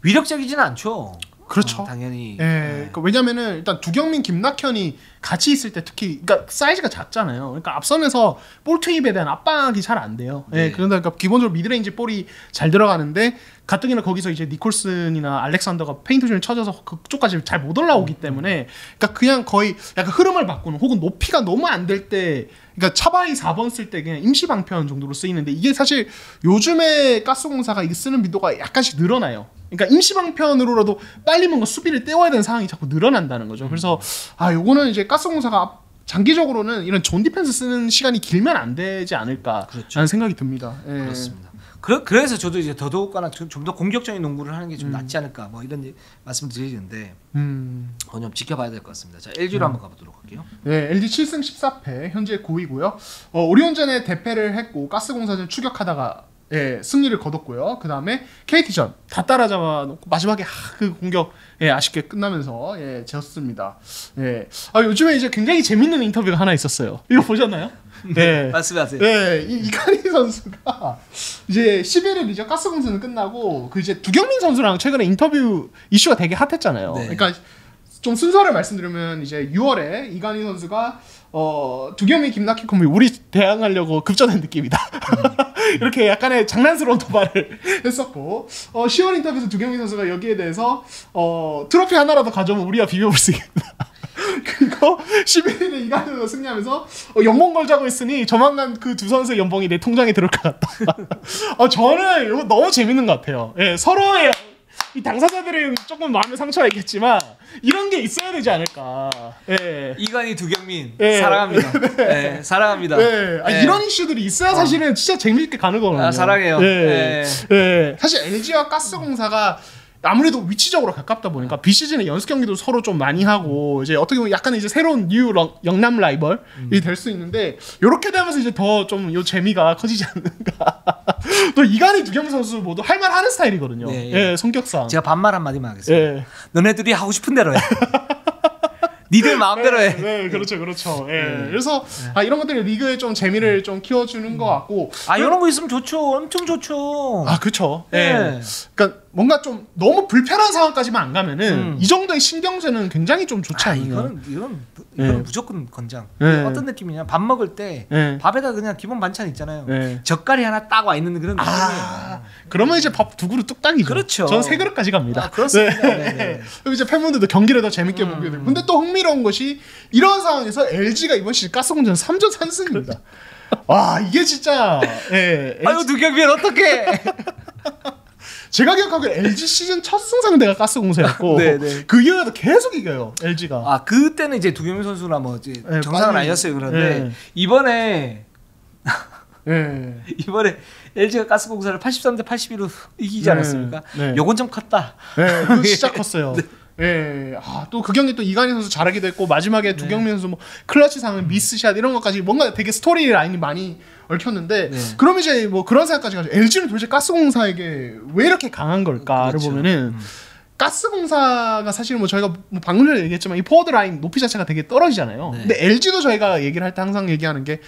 Speaker 1: 위력적이지는 않죠.
Speaker 2: 그렇죠.
Speaker 1: 당연히.
Speaker 2: 그러니까 왜냐면은 일단 두경민, 김낙현이 같이 있을 때 특히 그러니까 사이즈가 작잖아요. 그러니까 앞선에서 볼 투입에 대한 압박이 잘 안 돼요.
Speaker 1: 네.
Speaker 2: 그러니까 기본적으로 미드레인지 볼이 잘 들어가는데 가뜩이나 거기서 이제 니콜슨이나 알렉산더가 페인트 존에 쳐져서 그쪽까지 잘 못 올라오기 때문에 그러니까 그냥 거의 약간 흐름을 바꾸는 혹은 높이가 너무 안 될 때 그러니까 차바이 4번 쓸 때 그냥 임시 방편 정도로 쓰이는데 이게 사실 요즘에 가스공사가 이게 쓰는 빈도가 약간씩 늘어나요. 그러니까 임시 방편으로라도 빨리 뭔가 수비를 떼워야 되는 상황이 자꾸 늘어난다는 거죠. 그래서 요거는 이제 가스공사가 장기적으로는 이런 존 디펜스 쓰는 시간이 길면 안 되지 않을까라는
Speaker 1: 그렇죠.
Speaker 2: 생각이 듭니다.
Speaker 1: 그렇습니다. 그래서 저도 이제 더더욱가나 좀 더 공격적인 농구를 하는 게 좀 낫지 않을까 뭐 이런 말씀을 드리는데 좀 지켜봐야 될 것 같습니다. 자 LG로 한번 가보도록 할게요.
Speaker 2: 네, LG 7승 14패 현재 9위고요. 오리온전에 대패를 했고 가스공사전 추격하다가 승리를 거뒀고요. 그 다음에 KT전 다 따라잡아놓고 마지막에 그 공격 아쉽게 끝나면서 졌습니다. 요즘에 이제 굉장히 재밌는 인터뷰가 하나 있었어요. 이거 보셨나요? 네,
Speaker 1: 말씀하세요.
Speaker 2: 네, 이간희 선수가 이제 11일 가스공사는 끝나고 그 이제 두경민 선수랑 최근에 인터뷰 이슈가 되게 핫했잖아요.
Speaker 1: 네.
Speaker 2: 그러니까 좀 순서를 말씀드리면 이제 6월에 이간희 선수가 두경민, 김낙현 콤비 우리 대항하려고 급전한 느낌이다. 이렇게 약간의 장난스러운 도발을 했었고 10월 인터뷰에서 두경민 선수가 여기에 대해서 트로피 하나라도 가져오면 우리가 비벼볼 수 있겠다. 그리고 11일에 이간희 선수가 승리하면서 연봉 걸자고 했으니 조만간 그 두 선수의 연봉이 내 통장에 들어올 것 같다. 저는 이거 너무 재밌는 것 같아요. 서로의 이 당사자들은 조금 마음의 상처가 있겠지만 이런 게 있어야 되지 않을까.
Speaker 1: 이간희 두경민 사랑합니다. 사랑합니다.
Speaker 2: 이런 이슈들이 있어야 사실은 진짜 재미있게 가는 거거든요.
Speaker 1: 사랑해요.
Speaker 2: 사실 LG와 가스공사가 아무래도 위치적으로 가깝다 보니까 비시즌에 연습 경기도 서로 좀 많이 하고 이제 어떻게 보면 약간 이제 새로운 뉴 영남 라이벌이 될 수 있는데 이렇게 되면서 이제 더 좀 요 재미가 커지지 않는가. 또 이간희 두경민 선수 모두 할 말 하는 스타일이거든요. 성격상.
Speaker 1: 제가 반말 한마디만 하겠습니다. 너네들이 하고 싶은 대로 해. 니들 마음대로 해.
Speaker 2: 그렇죠. 그래서 이런 것들이 리그에 좀 재미를 좀 키워주는 것 같고.
Speaker 1: 이런 거 있으면 좋죠. 엄청 좋죠.
Speaker 2: 그렇죠. 그러니까 뭔가 좀 너무 불편한 상황까지만 안 가면은 이 정도의 신경전은 굉장히 좀 좋지 않나요?
Speaker 1: 이건 무조건 권장. 어떤 느낌이냐? 밥 먹을 때 밥에다 그냥 기본 반찬 있잖아요. 젓갈이 하나 딱 와 있는 그런 느낌이에요.
Speaker 2: 그러면 이제 밥 두 그릇 뚝딱이죠.
Speaker 1: 그렇죠.
Speaker 2: 저는 세 그릇까지 갑니다.
Speaker 1: 그렇습니다.
Speaker 2: 그리고 이제 팬분들도 경기를 더 재밌게 보게 되고. 근데 또 흥미로운 것이 이런 상황에서 LG가 이번 시즌 가스공전 3전 3승입니다. 와 이게 진짜.
Speaker 1: 아유 두경민 어떡해.
Speaker 2: 제가 기억하기에 LG 시즌 첫 승상대가 가스공사였고 그 이후에도 계속 이겨요 LG가.
Speaker 1: 그때는 이제 두경민 선수나 뭐 이제 정상은 아니었어요. 그런데 이번에 LG가 가스공사를 83대 81로 이기지 않았습니까? 요건 좀 컸다.
Speaker 2: 그거 진짜 컸어요. 또 그 경기 또 이간희 선수 잘하기도 했고 마지막에 두경민 선수 뭐 클러치 상은 미스샷 이런 것까지 뭔가 되게 스토리 라인이 많이 얽혔는데 그럼 이제 뭐 그런 생각까지 가지고 LG는 도대체 가스공사에게 왜 이렇게 강한 걸까를 보면은 가스공사가 사실 뭐 저희가 뭐 방금 전에 얘기했지만 이 포워드 라인 높이 자체가 되게 떨어지잖아요. 근데 LG도 저희가 얘기를 할 때 항상 얘기하는 게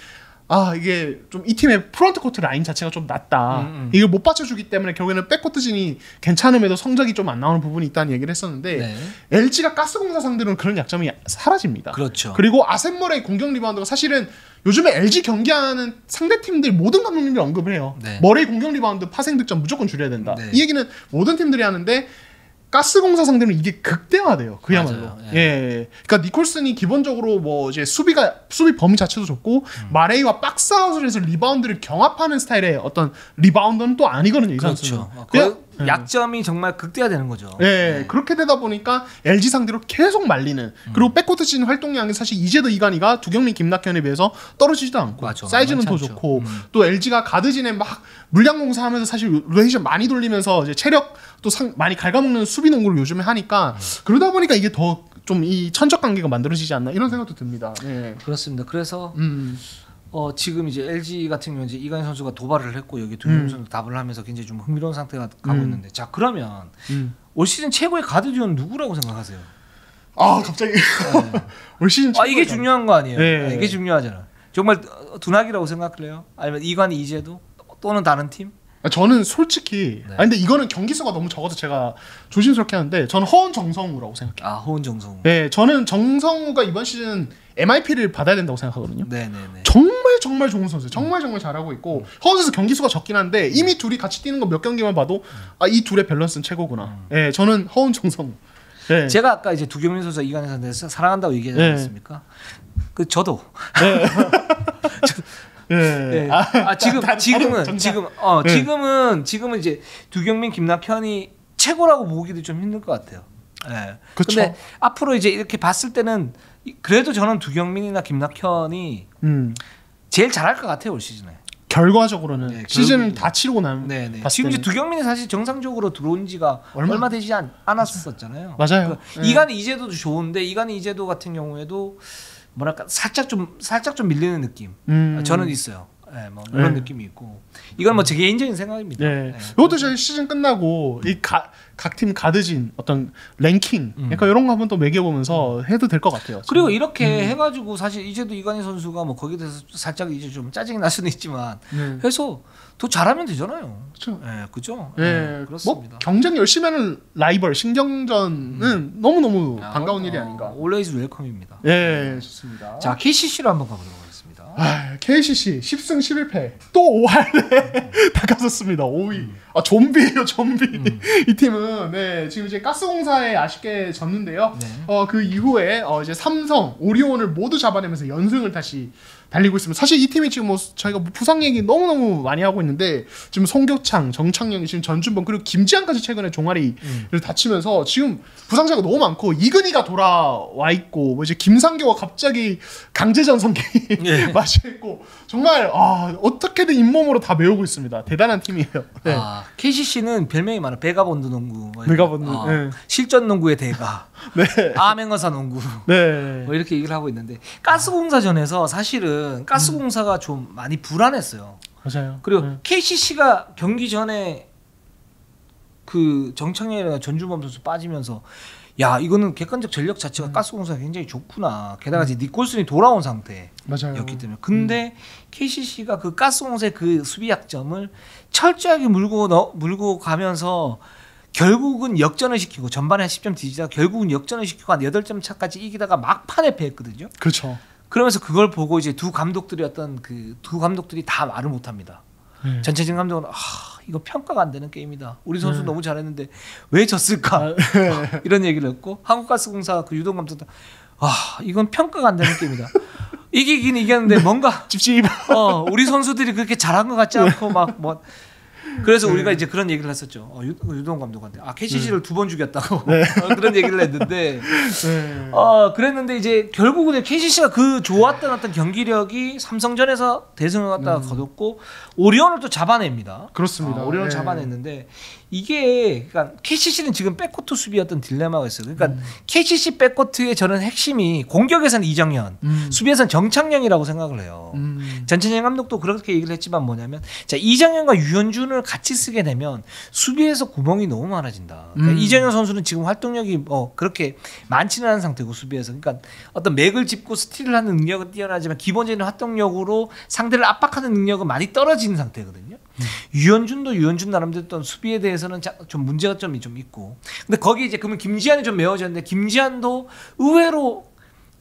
Speaker 2: 이게 좀 이 팀의 프론트 코트 라인 자체가 좀 낮다. 이걸 못 받쳐주기 때문에 결국에는 백코트진이 괜찮음에도 성적이 좀 안 나오는 부분이 있다는 얘기를 했었는데 LG가 가스공사 상대로는 그런 약점이 사라집니다.
Speaker 1: 그렇죠.
Speaker 2: 그리고 아셈머레의 공격 리바운드가 사실은 요즘에 LG 경기하는 상대 팀들 모든 감독님들이 언급을 해요. 머레이 공격 리바운드 파생 득점 무조건 줄여야 된다. 이 얘기는 모든 팀들이 하는데 가스공사 상대는 이게 극대화돼요. 그야말로.
Speaker 1: 예.
Speaker 2: 예. 그러니까 니콜슨이 기본적으로 뭐 이제 수비 범위 자체도 좋고 마레이와 박스아웃을 해서 리바운드를 경합하는 스타일의 어떤 리바운더는 또 아니거든요. 이 선수는.
Speaker 1: 그렇죠. 약점이 정말 극대화되는 거죠.
Speaker 2: 예, 그렇게 되다 보니까 LG 상대로 계속 말리는 그리고 백코트 진 활동량이 사실 이제도 이관희가 두경민, 김낙현에 비해서 떨어지지도 않고
Speaker 1: 맞아,
Speaker 2: 사이즈는 더 좋고 또 LG가 가드진에 막 물량 공사하면서 사실 로테이션 많이 돌리면서 이제 체력 또 많이 갉아먹는 수비 농구를 요즘에 하니까 그러다 보니까 이게 더 좀 이 천적 관계가 만들어지지 않나 이런 생각도 듭니다. 예.
Speaker 1: 그렇습니다. 그래서 지금 이제 LG 같은 경우 이제 이관희 선수가 도발을 했고 여기 두경민 선수 답을 하면서 굉장히 좀 흥미로운 상태가 가고 있는데 자 그러면 올 시즌 최고의 가드 듀오는 누구라고 생각하세요?
Speaker 2: 아 갑자기 올 시즌
Speaker 1: 이게 중요한 거 아니에요?
Speaker 2: 네.
Speaker 1: 이게 중요하잖아. 정말 둔하기라고 생각해요? 아니면 이관희 이재도 또는 다른 팀?
Speaker 2: 저는 솔직히
Speaker 1: 네.
Speaker 2: 근데 이거는 경기 수가 너무 적어서 제가 조심스럽게 하는데 저는 허운 정성우라고 생각해요.
Speaker 1: 허운 정성우.
Speaker 2: 네, 저는 정성우가 이번 시즌 MIP를 받아야 된다고 생각하거든요.
Speaker 1: 네네네.
Speaker 2: 정말 좋은 선수, 정말 잘하고 있고 허운 선수 경기 수가 적긴 한데 이미 둘이 같이 뛰는 거 몇 경기만 봐도 이 둘의 밸런스는 최고구나. 네, 저는 허운 정성우. 네.
Speaker 1: 제가 아까 이제 두경민 선수, 이관희 선수 사랑한다고 얘기하지 않았습니까? 그 저도.
Speaker 2: 네.
Speaker 1: 네. 지금은 이제 두경민, 김낙현이 최고라고 보기도 좀 힘들 것 같아요. 네. 근데 앞으로 이제 이렇게 봤을 때는 그래도 저는 두경민이나 김낙현이 제일 잘할 것 같아요 올 시즌에.
Speaker 2: 결과적으로는
Speaker 1: 네,
Speaker 2: 시즌을 다 치르고 나면
Speaker 1: 지금 이제 두경민이 사실 정상적으로 들어온 지가 얼마 되지 않았었잖아요.
Speaker 2: 맞아요.
Speaker 1: 이관희 이재도도 좋은데 이관희 이재도 같은 경우에도 뭐랄까 살짝 좀 밀리는 느낌 저는 있어요. 네, 뭐 그런 느낌이 있고 이건 뭐 제 개인적인 생각입니다.
Speaker 2: 네. 이것도 저희 시즌 끝나고 이 각 팀 가드진 어떤 랭킹 약간 이런 거 한번 또 매겨보면서 해도 될 것 같아요.
Speaker 1: 그리고 이렇게 해가지고 사실 이제도 이관희 선수가 뭐 거기에 대해서 살짝 이제 좀 짜증이 날 수는 있지만 해서 더 잘하면 되잖아요.
Speaker 2: 그렇죠.
Speaker 1: 네, 그죠.
Speaker 2: 네,
Speaker 1: 그렇습니다.
Speaker 2: 뭐 경쟁 열심히 하는 라이벌 신경전은 너무 반가운 일이 아닌가.
Speaker 1: Always welcome입니다.
Speaker 2: 네, 좋습니다.
Speaker 1: 자 KCC로 한번 가보도록 하겠습니다.
Speaker 2: KCC 10승 11패 또 5할에 다가섰습니다. 5위. 좀비예요, 좀비. 이 팀은 지금 이제 가스공사에 아쉽게 졌는데요. 그 이후에 이제 삼성, 오리온을 모두 잡아내면서 연승을 다시 달리고 있습니다. 사실 이 팀이 지금 뭐 저희가 부상 얘기 너무너무 많이 하고 있는데 지금 송교창, 정창영이 지금 전준범 그리고 김지한까지 최근에 종아리를 다치면서 지금 부상자가 너무 많고 이근희가 돌아와 있고 뭐 이제 김상교가 갑자기 강제전성기 마시고 정말 어떻게든 잇몸으로 다 메우고 있습니다. 대단한 팀이에요. 네.
Speaker 1: KCC는 별명이 많아. 베가본드 농구,
Speaker 2: 베가본드,
Speaker 1: 실전 농구의 대가, 아맹어사 농구, 뭐 이렇게 얘기를 하고 있는데 가스공사전에서 사실은 가스공사가 좀 많이 불안했어요.
Speaker 2: 맞아요.
Speaker 1: 그리고 KCC가 경기 전에 그 정창현이나 전주범 선수 빠지면서 야 이거는 객관적 전력 자체가 가스공사가 굉장히 좋구나. 게다가 이제 니콜슨이 돌아온 상태였기 때문에. 근데 KCC가 그 가스공사의 그 수비 약점을 철저하게 물고 가면서 결국은 역전을 시키고 전반에 한 10점 뒤지다가 결국은 역전을 시키고 한 8점 차까지 이기다가 막판에 패했거든요.
Speaker 2: 그렇죠.
Speaker 1: 그러면서 그걸 보고 이제 두 감독들이 다 말을 못 합니다. 전체진 감독은 이거 평가가 안 되는 게임이다. 우리 선수 너무 잘했는데 왜 졌을까? 이런 얘기를 했고 한국가스공사 그 유동 감독도 이건 평가가 안 되는 게임이다. 이기긴 이겼는데 뭔가
Speaker 2: 찝찝.
Speaker 1: 우리 선수들이 그렇게 잘한 것 같지 않고 막 뭐 그래서 우리가 이제 그런 얘기를 했었죠. 유동 감독한테 KCC를 2번 죽였다고 그런 얘기를 했는데 그랬는데 이제 결국은 KCC가 그 좋았던 어떤 경기력이 삼성전에서 대승을 갖다가 거뒀고 오리온을 또 잡아냅니다.
Speaker 2: 그렇습니다.
Speaker 1: 오리온을 잡아냈는데 이게 그러니까 KCC는 지금 백코트 수비였던 딜레마가 있어요. 그러니까 KCC 백코트의 저는 핵심이 공격에서는 이정현, 수비에서는 정창영이라고 생각을 해요. 전찬영 감독도 그렇게 얘기를 했지만 뭐냐면 자 이정현과 유현준을 같이 쓰게 되면 수비에서 구멍이 너무 많아진다. 그러니까 이정현 선수는 지금 활동력이 그렇게 많지는 않은 상태고 수비에서 그러니까 어떤 맥을 짚고 스틸을 하는 능력은 뛰어나지만 기본적인 활동력으로 상대를 압박하는 능력은 많이 떨어지는 상태거든요. 유현준도 유현준 나름대로 어떤 수비에 대해서는 좀 문제가 좀 있고 근데 거기 이제 그러면 김지한이 좀 메워졌는데 김지한도 의외로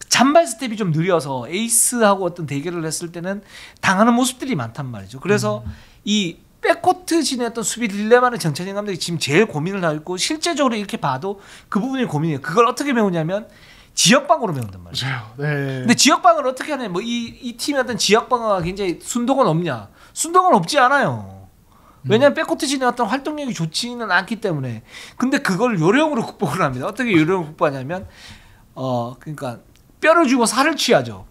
Speaker 1: 잔발 스텝이 좀 느려서 에이스하고 어떤 대결을 했을 때는 당하는 모습들이 많단 말이죠. 그래서 이 백코트 진행했던 수비 딜레마는 정찬진 감독이 지금 제일 고민을 하고 있고 실제적으로 이렇게 봐도 그 부분이 고민이에요. 그걸 어떻게 배우냐면 지역방어로 배운단 말이에요.
Speaker 2: 맞아요. 네.
Speaker 1: 근데 지역방어를 어떻게 하냐? 뭐 이 팀의 어떤 지역방어가 굉장히 순도가 높냐? 순도가 높지 않아요. 왜냐하면 백코트 진행했던 활동력이 좋지는 않기 때문에. 근데 그걸 요령으로 극복을 합니다. 어떻게 요령으로 극복하냐면 그러니까 뼈를 주고 살을 취하죠.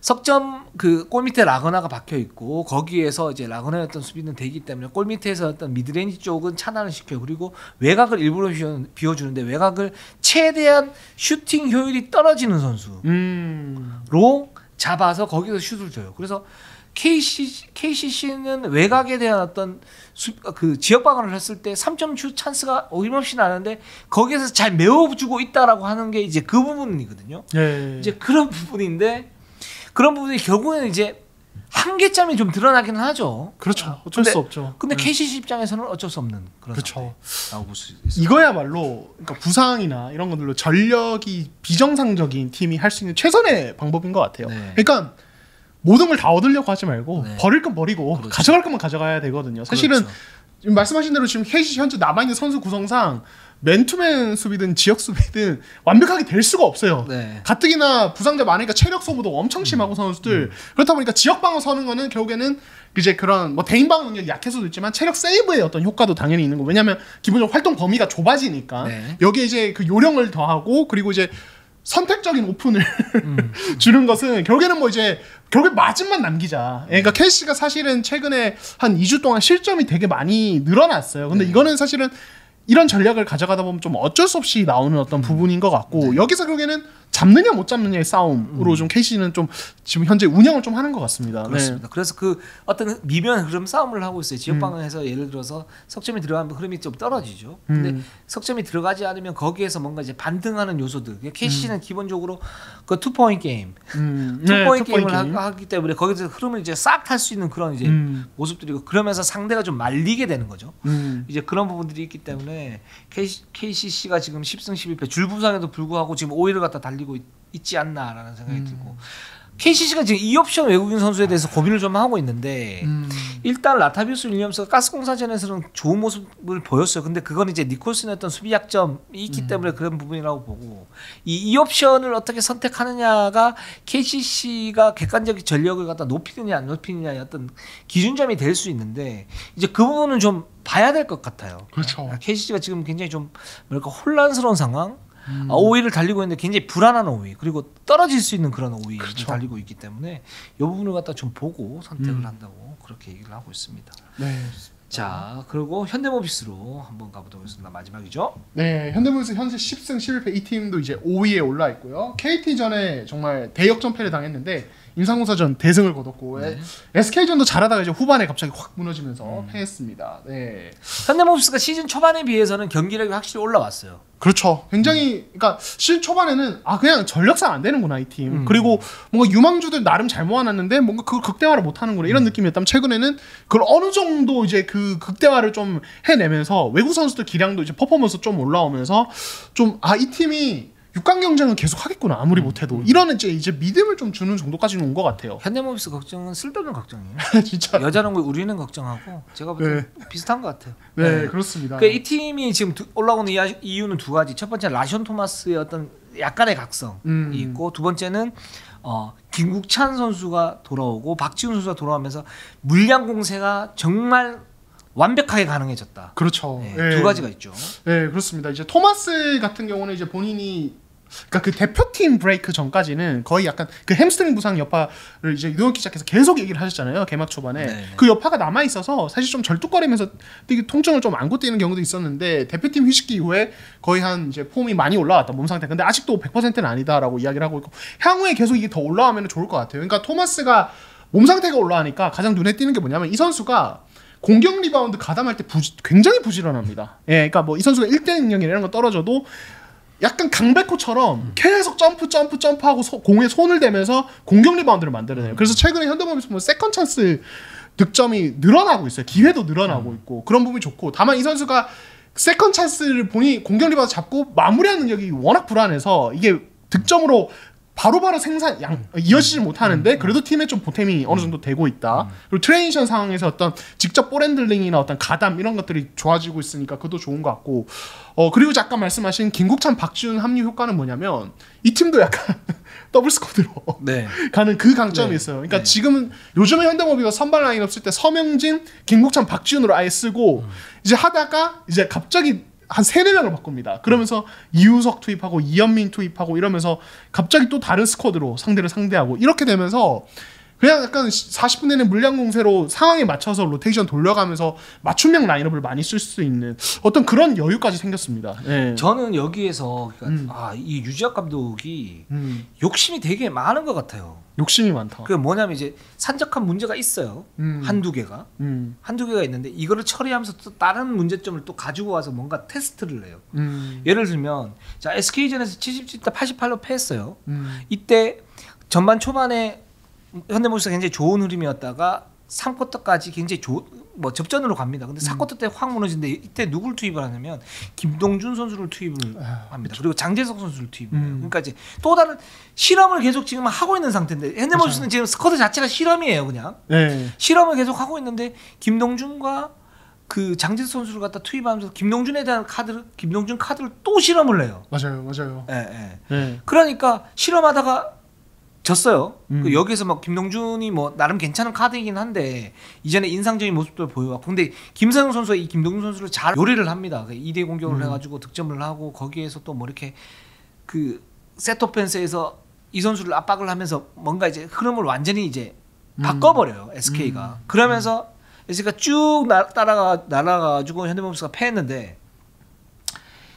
Speaker 1: 석점 그 골 밑에 라거나가 박혀 있고 거기에서 이제 라거나의 어떤 수비는 되기 때문에 골 밑에서 어떤 미드레인지 쪽은 차단을 시켜요. 그리고 외곽을 일부러 비워주는데 외곽을 최대한 슈팅 효율이 떨어지는 선수로 잡아서 거기서 슛을 줘요. 그래서 KCC는 외곽에 대한 어떤 그 지역 방어를 했을 때 3점 슛 찬스가 어김없이 나는데 거기에서 잘 메워주고 있다라고 하는 게 이제 그 부분이거든요.
Speaker 2: 네.
Speaker 1: 이제 그런 부분인데. 그런 부분이 결국에는 이제 한계점이 좀 드러나기는 하죠.
Speaker 2: 그렇죠. 어쩔 수 없죠.
Speaker 1: 근데 KCC 입장에서는 어쩔 수 없는 그런
Speaker 2: 그렇죠.
Speaker 1: 상태라고 볼 수 있어요.
Speaker 2: 이거야말로 그러니까 부상이나 이런 것들로 전력이 비정상적인 팀이 할 수 있는 최선의 방법인 것 같아요.
Speaker 1: 네.
Speaker 2: 그러니까 모든 걸 다 얻으려고 하지 말고
Speaker 1: 네.
Speaker 2: 버릴 건 버리고
Speaker 1: 그렇죠.
Speaker 2: 가져갈 것만 가져가야 되거든요. 사실은
Speaker 1: 그렇죠.
Speaker 2: 지금 말씀하신 대로 지금 KCC 현재 남아있는 선수 구성상 맨투맨 수비든 지역 수비든 완벽하게 될 수가 없어요.
Speaker 1: 네.
Speaker 2: 가뜩이나 부상자 많으니까 체력 소모도 엄청 심하고 선수들 그렇다 보니까 지역 방어 서는 거는 결국에는 이제 그런 뭐 대인 방어 능력이 약해서도 있지만 체력 세이브의 어떤 효과도 당연히 있는 거. 왜냐하면 기본적으로 활동 범위가 좁아지니까
Speaker 1: 네.
Speaker 2: 여기에 이제 그 요령을 더하고 그리고 이제 선택적인 오픈을 주는 것은 결국에는 뭐 이제 결국에 맞음만 남기자. 그러니까 KCC가 사실은 최근에 한 2주 동안 실점이 되게 많이 늘어났어요. 근데 이거는 사실은 이런 전략을 가져가다 보면 좀 어쩔 수 없이 나오는 어떤 부분인 것 같고 여기서 결국에는 잡느냐 못 잡느냐의 싸움으로 좀 KCC는 좀 지금 현재 운영을 좀 하는 것 같습니다.
Speaker 1: 그렇습니다.
Speaker 2: 네.
Speaker 1: 그래서 그 어떤 미묘한 흐름 싸움을 하고 있어요. 지역방어에서 예를 들어서 석점이 들어가면 흐름이 좀 떨어지죠. 근데 석점이 들어가지 않으면 거기에서 뭔가 이제 반등하는 요소들. KCC는 기본적으로 그 투포인트 게임, 투포인트 게임을 하기 때문에 거기서 흐름을 이제 싹 탈 수 있는 그런 이제 모습들이고 그러면서 상대가 좀 말리게 되는 거죠. 이제 그런 부분들이 있기 때문에 KCC가 지금 10승 11패 줄부상에도 불구하고 지금 5위를 갖다 달리고 있지 않나라는 생각이 들고 KCC가 지금 이 옵션 외국인 선수에 대해서 고민을 좀 하고 있는데 일단 라타비우스 윌리엄스가 가스공사전에서는 좋은 모습을 보였어요. 근데 그건 이제 니콜슨의 어떤 수비 약점이 있기 때문에 그런 부분이라고 보고 이 옵션을 어떻게 선택하느냐가 KCC가 객관적인 전력을 갖다 높이느냐 안 높이느냐의 어떤 기준점이 될 수 있는데 이제 그 부분은 좀 봐야 될 것 같아요.
Speaker 2: 그렇죠.
Speaker 1: KCC가 지금 굉장히 좀 뭐랄까 혼란스러운 상황 5위를 달리고 있는데 굉장히 불안한 5위 그리고 떨어질 수 있는 그런 5위를
Speaker 2: 그렇죠.
Speaker 1: 달리고 있기 때문에 이 부분을 갖다 좀 보고 선택을 한다고 그렇게 얘기를 하고 있습니다.
Speaker 2: 네.
Speaker 1: 자 그리고 현대모비스로 한번 가보도록 하겠습니다. 마지막이죠.
Speaker 2: 네, 현대모비스 현재 10승 11패 이 팀도 이제 5위에 올라 있고요. KT전에 정말 대역전패를 당했는데 인상공사전 대승을 거뒀고
Speaker 1: 네.
Speaker 2: SK전도 잘하다가 이제 후반에 갑자기 확 무너지면서 패했습니다. 네.
Speaker 1: 현대모비스가 시즌 초반에 비해서는 경기력이 확실히 올라왔어요.
Speaker 2: 그렇죠. 굉장히 그러니까 시즌 초반에는 그냥 전력상 안 되는구나 이 팀. 그리고 뭔가 유망주들 나름 잘 모아놨는데 뭔가 그걸 극대화를 못 하는구나 이런 느낌이었다면 최근에는 그걸 어느 정도 이제 그 극대화를 좀 해내면서 외국 선수들 기량도 이제 퍼포먼스 좀 올라오면서 좀 이 팀이 6강 경쟁은 계속 하겠구나 아무리 못해도 이런 이제 믿음을 좀 주는 정도까지는 온 것 같아요.
Speaker 1: 현대모비스 걱정은 쓸데없는 걱정이에요.
Speaker 2: 진짜.
Speaker 1: 여자농구 우리는 걱정하고 제가 볼 때 비슷한 것 같아요.
Speaker 2: 네, 그렇습니다.
Speaker 1: 이 팀이 지금 올라오는 이유는 두 가지. 첫 번째 라션 토마스의 어떤 약간의 각성이 있고 두 번째는 김국찬 선수가 돌아오고 박지훈 선수가 돌아오면서 물량 공세가 정말 완벽하게 가능해졌다.
Speaker 2: 그렇죠.
Speaker 1: 두 가지가 있죠.
Speaker 2: 네, 그렇습니다. 이제 토마스 같은 경우는 이제 본인이 그러니까 그 대표팀 브레이크 전까지는 거의 약간 그 햄스트링 부상 여파를 이제 유동현 기자께서 계속 얘기를 하셨잖아요. 개막 초반에. 네네. 그 여파가 남아 있어서 사실 좀 절뚝거리면서 뛰기 통증을 좀 안고 뛰는 경우도 있었는데 대표팀 휴식기 이후에 거의 한 이제 폼이 많이 올라왔다 몸 상태. 근데 아직도 100%는 아니다라고 이야기를 하고 있고 향후에 계속 이게 더 올라가면 좋을 것 같아요. 그러니까 토마스가 몸 상태가 올라가니까 가장 눈에 띄는 게 뭐냐면 이 선수가 공격 리바운드 가담할 때 굉장히 부지런합니다. 예, 그러니까 뭐 이 선수가 1대 능력이나 이런 거 떨어져도 약간 강백호처럼 계속 점프하고 공에 손을 대면서 공격 리바운드를 만들어내요. 그래서 최근에 현대모비스 보면 세컨 찬스 득점이 늘어나고 있어요. 기회도 늘어나고 있고 그런 부분이 좋고 다만 이 선수가 세컨 찬스를 보니 공격 리바운드 잡고 마무리하는 능력이 워낙 불안해서 이게 득점으로 바로바로 이어지지 못하는데 그래도 팀에 좀 보탬이 어느 정도 되고 있다. 그리고 트레이션 상황에서 어떤 직접 볼 핸들링이나 어떤 가담 이런 것들이 좋아지고 있으니까 그것도 좋은 것 같고 그리고 아까 말씀하신 김국찬 박지훈 합류 효과는 뭐냐면 이 팀도 약간 더블 스쿼드로
Speaker 1: 네.
Speaker 2: 가는 그 강점이 있어요. 그러니까 지금 요즘에 현대모비가 선발 라인업 쓸 때 서명진, 김국찬, 박지훈으로 아예 쓰고 이제 하다가 이제 갑자기 한 3-4명을 바꿉니다. 그러면서 이우석 투입하고 이현민 투입하고 이러면서 갑자기 또 다른 스쿼드로 상대를 상대하고 이렇게 되면서 그냥 약간 40분 내내 물량 공세로 상황에 맞춰서 로테이션 돌려가면서 맞춤형 라인업을 많이 쓸 수 있는 어떤 그런 여유까지 생겼습니다. 네.
Speaker 1: 저는 여기에서 그러니까 이 유지학 감독이 욕심이 되게 많은 것 같아요.
Speaker 2: 욕심이 많다.
Speaker 1: 그 뭐냐면 이제 산적한 문제가 있어요. 한두 개가 있는데 이거를 처리하면서 또 다른 문제점을 또 가지고 와서 뭔가 테스트를 해요. 예를 들면 자 SK전에서 77대 88로 패했어요. 이때 전반 초반에 현대모비스가 굉장히 좋은 흐름이었다가 3쿼터까지 굉장히 접전으로 갑니다. 근데 4쿼터 때 확 무너지는데 이때 누굴 투입을 하냐면 김동준 선수를 투입을 합니다. 그리고 장재석 선수를 투입을 해요. 그러니까 이제 또 다른 실험을 계속 지금 하고 있는 상태인데 현대모비스는 지금 스쿼드 자체가 실험이에요, 그냥.
Speaker 2: 네.
Speaker 1: 실험을 계속 하고 있는데 김동준과 그 장재석 선수를 갖다 투입하면서 김동준에 대한 김동준 카드를 또 실험을 해요.
Speaker 2: 맞아요.
Speaker 1: 네. 그러니까 실험하다가 졌어요. 여기서 막 김동준이 뭐 나름 괜찮은 카드이긴 한데 이전에 인상적인 모습도 보여왔고 근데 김서영 선수가 이 김동준 선수를 잘 요리를 합니다. 2대 공격을 해가지고 득점을 하고 거기에서 또 뭐 이렇게 그 셋 오펜스에서 이 선수를 압박을 하면서 뭔가 이제 흐름을 완전히 이제 바꿔버려요. SK가. 그러면서 SK가 쭉 날아가가지고 현대모비스가 패했는데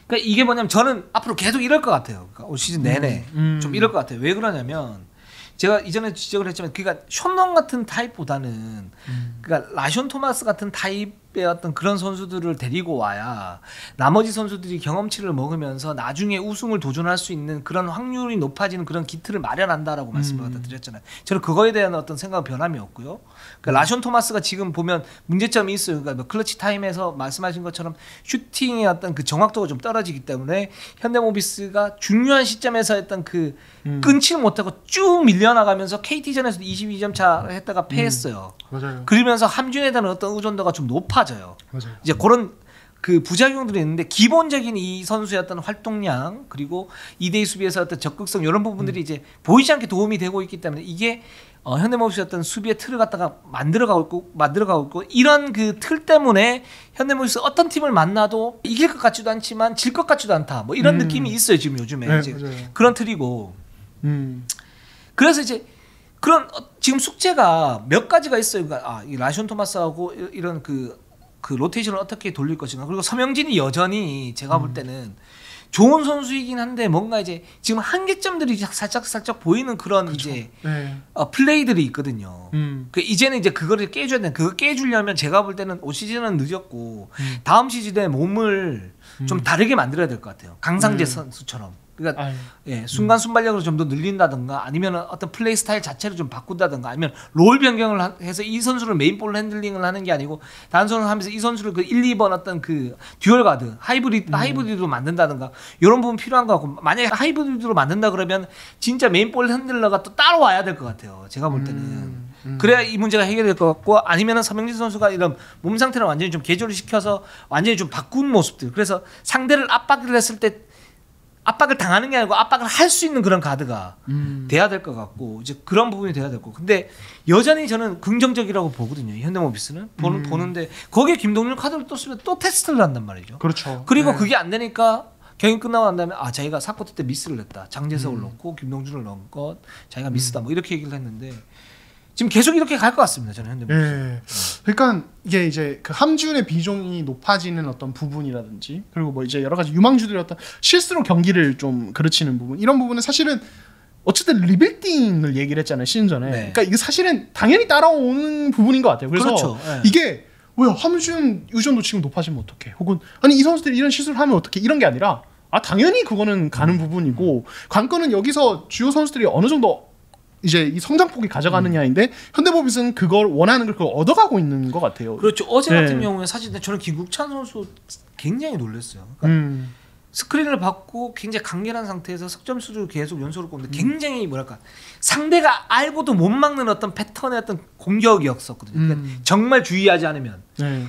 Speaker 1: 그러니까 이게 뭐냐면 저는 앞으로 계속 이럴 것 같아요. 그러니까 올 시즌 내내 좀 이럴 것 같아요. 왜 그러냐면 제가 이전에 지적을 했지만 그러니까 션농 같은 타입보다는 그러니까 라션 토마스 같은 타입의 어떤 그런 선수들을 데리고 와야 나머지 선수들이 경험치를 먹으면서 나중에 우승을 도전할 수 있는 그런 확률이 높아지는 그런 기틀을 마련한다라고 말씀을 갖다 드렸잖아요. 저는 그거에 대한 어떤 생각 변함이 없고요. 그러니까 라션 토마스가 지금 보면 문제점이 있어요. 그러니까 뭐 클러치 타임에서 말씀하신 것처럼 슈팅의 어떤 그 정확도가 좀 떨어지기 때문에 현대모비스가 중요한 시점에서 했던 그 끊지 못하고 쭉 밀려나가면서 KT전에서 22점 차 했다가 패했어요.
Speaker 2: 맞아요.
Speaker 1: 그러면서 함준에 대한 어떤 의존도가 좀 높아져요.
Speaker 2: 맞아요.
Speaker 1: 이제 그런 그 부작용들이 있는데 기본적인 이 선수의 어떤 활동량 그리고 2대2 수비에서 어떤 적극성 이런 부분들이 이제 보이지 않게 도움이 되고 있기 때문에 이게 현대모비스의 어떤 수비의 틀을 갖다가 만들어가고 있고 이런 그 틀 때문에 현대모비스 어떤 팀을 만나도 이길 것 같지도 않지만 질 것 같지도 않다. 뭐 이런 느낌이 있어요 지금 요즘에.
Speaker 2: 네,
Speaker 1: 이제
Speaker 2: 맞아요.
Speaker 1: 그런 틀이고. 그래서 이제 그런 지금 숙제가 몇 가지가 있어요. 그러니까 이 라션 토마스하고 이런 그 로테이션을 어떻게 돌릴 것인가. 그리고 서명진이 여전히 제가 볼 때는 좋은 선수이긴 한데 뭔가 이제 지금 한계점들이 살짝 보이는 그런 그쵸. 이제 플레이들이 있거든요. 그 이제는 이제 그거를 깨줘야 돼. 그거 깨주려면 제가 볼 때는 올 시즌은 늦었고 다음 시즌에 몸을 좀 다르게 만들어야 될 것 같아요. 강상재 선수처럼. 그러니까 순간 순발력을 좀 더 늘린다든가 아니면 어떤 플레이 스타일 자체를 좀 바꾼다든가 아니면 롤 변경을 해서 이 선수를 메인볼 핸들링을 하는 게 아니고 단선을 하면서 이 선수를 그 1, 2번 어떤 그 듀얼 가드 하이브리드로 만든다든가 이런 부분 필요한 것 같고 만약에 하이브리드로 만든다 그러면 진짜 메인볼 핸들러가 또 따로 와야 될 것 같아요. 제가 볼 때는. 그래야 이 문제가 해결될 것 같고 아니면은 서명진 선수가 이런 몸 상태를 완전히 좀 개조를 시켜서 완전히 좀 바꾼 모습들. 그래서 상대를 압박을 했을 때 압박을 당하는 게 아니고 압박을 할 수 있는 그런 가드가 돼야 될 것 같고 이제 그런 부분이 돼야 되고 근데 여전히 저는 긍정적이라고 보거든요. 현대모비스는 보는데 거기에 김동준 카드를 또 쓰면 또 테스트를 한단 말이죠.
Speaker 2: 그렇죠.
Speaker 1: 그리고 그게 안 되니까 경기 끝나고 난 다음에 자기가 4쿼터 때 미스를 냈다. 장재석을 넣고 김동준을 넣은 것 자기가 미스다 뭐 이렇게 얘기를 했는데 지금 계속 이렇게 갈 것 같습니다. 저는 현대모비스.
Speaker 2: 그러니까 이게 이제 그 함준의 비중이 높아지는 어떤 부분이라든지 그리고 뭐 이제 여러 가지 유망주들의 어떤 실수로 경기를 좀 그르치는 부분 이런 부분은 사실은 어쨌든 리빌딩을 얘기를 했잖아요 시즌 전에. 그러니까 이게 사실은 당연히 따라오는 부분인 것 같아요. 그래서
Speaker 1: 그렇죠.
Speaker 2: 이게 왜 함준 의존도 지금 높아지면 어떡해? 혹은 아니 이 선수들이 이런 실수를 하면 어떡해? 이런 게 아니라 당연히 그거는 가는 부분이고 관건은 여기서 주요 선수들이 어느 정도 이제 이 성장폭이 가져가느냐인데 현대모비스는 그걸 원하는 걸 그걸 얻어가고 있는 것 같아요.
Speaker 1: 그렇죠. 어제 같은 경우에 사실 저는 김국찬 선수 굉장히 놀랐어요. 그러니까 스크린을 받고 굉장히 강렬한 상태에서 석점수를 계속 연속으로 꼽는데 굉장히 뭐랄까 상대가 알고도 못 막는 어떤 패턴의 어떤 공격이었었거든요. 그러니까 정말 주의하지 않으면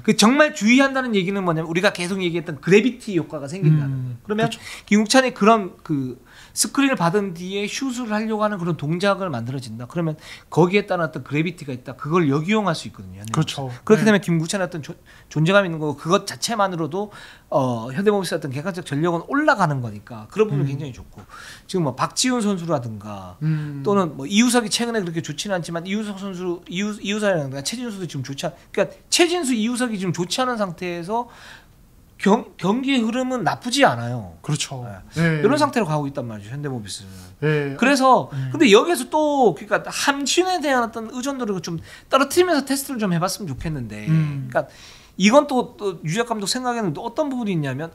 Speaker 1: 그 정말 주의한다는 얘기는 뭐냐면 우리가 계속 얘기했던 그래비티 효과가 생긴다는 그러면 그렇죠. 김국찬이 그런 그 스크린을 받은 뒤에 슛을 하려고 하는 그런 동작을 만들어진다. 그러면 거기에 따른 어떤 그래비티가 있다. 그걸 역이용할 수 있거든요.
Speaker 2: 그렇죠.
Speaker 1: 그렇게 되면 김국찬의 어떤 존재감 있는 거고 그것 자체만으로도 현대모비스의 어떤 객관적 전력은 올라가는 거니까 그런 부분이 굉장히 좋고 지금 뭐 박지훈 선수라든가 또는 뭐 이우석이 최근에 그렇게 좋지는 않지만 이우석 선수 이우석이라든가 최진수도 지금 좋지 않. 그러니까 최진수 이우석이 지금 좋지 않은 상태에서 경기의 흐름은 나쁘지 않아요.
Speaker 2: 그렇죠.
Speaker 1: 네. 이런 상태로 가고 있단 말이죠 현대모비스는. 네. 그래서 근데 여기서 또 그러니까 함준에 대한 어떤 의존도를 좀 떨어뜨리면서 테스트를 좀 해봤으면 좋겠는데, 그러니까 이건 또 유작 감독 생각에는 또 어떤 부분이 있냐면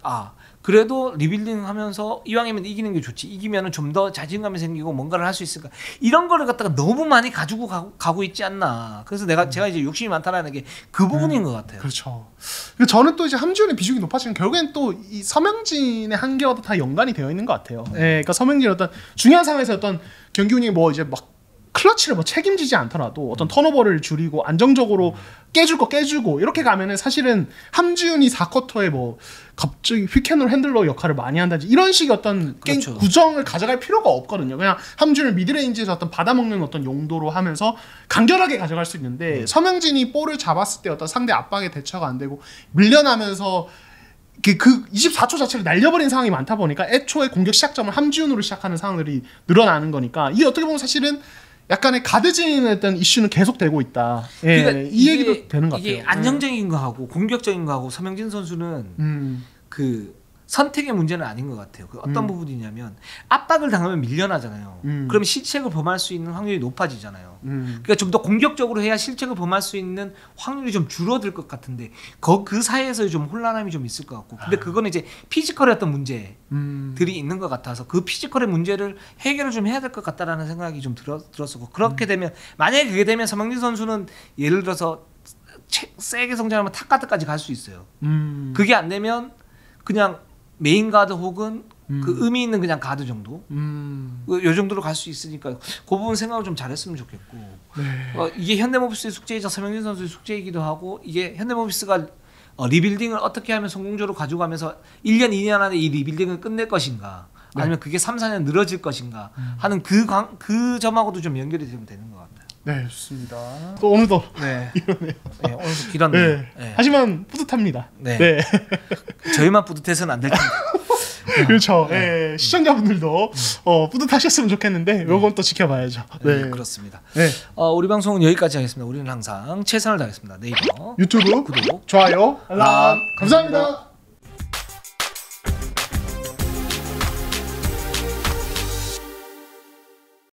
Speaker 1: 그래도 리빌딩하면서 이왕이면 이기는 게 좋지. 이기면은 좀 더 자신감이 생기고 뭔가를 할 수 있을까. 이런 거를 갖다가 너무 많이 가지고 가고 있지 않나. 그래서 제가 이제 욕심이 많다라는 게 그 부분인 것 같아요.
Speaker 2: 그렇죠. 저는 또 이제 함지훈의 비중이 높아지면 결국엔 또 이 서명진의 한계와도 다 연관이 되어 있는 것 같아요. 그러니까 서명진 어떤 중요한 상황에서 어떤 경기 운영이 뭐 이제 막 클러치를 뭐 책임지지 않더라도 어떤 턴오버를 줄이고 안정적으로 깨줄 거 깨주고 이렇게 가면은 사실은 함지훈이 4쿼터에 뭐 갑자기 휘켄으로 핸들러 역할을 많이 한다든지 이런 식의 어떤 게임
Speaker 1: 그렇죠.
Speaker 2: 구정을 가져갈 필요가 없거든요. 그냥 함지훈을 미드레인지에서 어떤 받아먹는 어떤 용도로 하면서 간결하게 가져갈 수 있는데 서명진이 볼을 잡았을 때 어떤 상대 압박에 대처가 안 되고 밀려나면서 그 24초 자체를 날려버린 상황이 많다 보니까 애초에 공격 시작점을 함지훈으로 시작하는 상황들이 늘어나는 거니까 이게 어떻게 보면 사실은 약간의 가드진의 어떤 이슈는 계속되고 있다. 그러니까 이 얘기도 되는 것 같아요.
Speaker 1: 이게 안정적인 거하고 공격적인 거하고 서명진 선수는 그 선택의 문제는 아닌 것 같아요. 그 어떤 부분이냐면 압박을 당하면 밀려나잖아요. 그러면 실책을 범할 수 있는 확률이 높아지잖아요. 그러니까 좀 더 공격적으로 해야 실책을 범할 수 있는 확률이 좀 줄어들 것 같은데 그 사이에서 좀 혼란함이 좀 있을 것 같고 근데 그거는 이제 피지컬의 어떤 문제들이 있는 것 같아서 그 피지컬의 문제를 해결을 좀 해야 될 것 같다라는 생각이 좀 들었었고 그렇게 되면 만약에 그게 되면 서명진 선수는 예를 들어서 세게 성장하면 탑가드까지 갈 수 있어요. 그게 안 되면 그냥 메인 가드 혹은 그 의미 있는 그냥 가드 정도 요 정도로 갈 수 있으니까 그 부분 생각을 좀 잘했으면 좋겠고 이게 현대모비스의 숙제이자 서명진 선수의 숙제이기도 하고 이게 현대모비스가 리빌딩을 어떻게 하면 성공적으로 가져가면서 1년 2년 안에 이 리빌딩을 끝낼 것인가 아니면 그게 3, 4년 늘어질 것인가 하는 그 점하고도 좀 연결이 되면 되는 것 같아요.
Speaker 2: 네, 좋습니다. 또 오늘도
Speaker 1: 이러네요.
Speaker 2: 네,
Speaker 1: 오늘도 길었네요.
Speaker 2: 네. 네. 하지만 뿌듯합니다.
Speaker 1: 네. 저희만 뿌듯해서는 안 될 텐데.
Speaker 2: 그렇죠. 네. 시청자분들도 뿌듯하셨으면 좋겠는데 이건 또 지켜봐야죠.
Speaker 1: 네, 그렇습니다. 네. 우리 방송은 여기까지 하겠습니다. 우리는 항상 최선을 다하겠습니다. 네이버,
Speaker 2: 유튜브,
Speaker 1: 구독,
Speaker 2: 좋아요, 알람 감사합니다.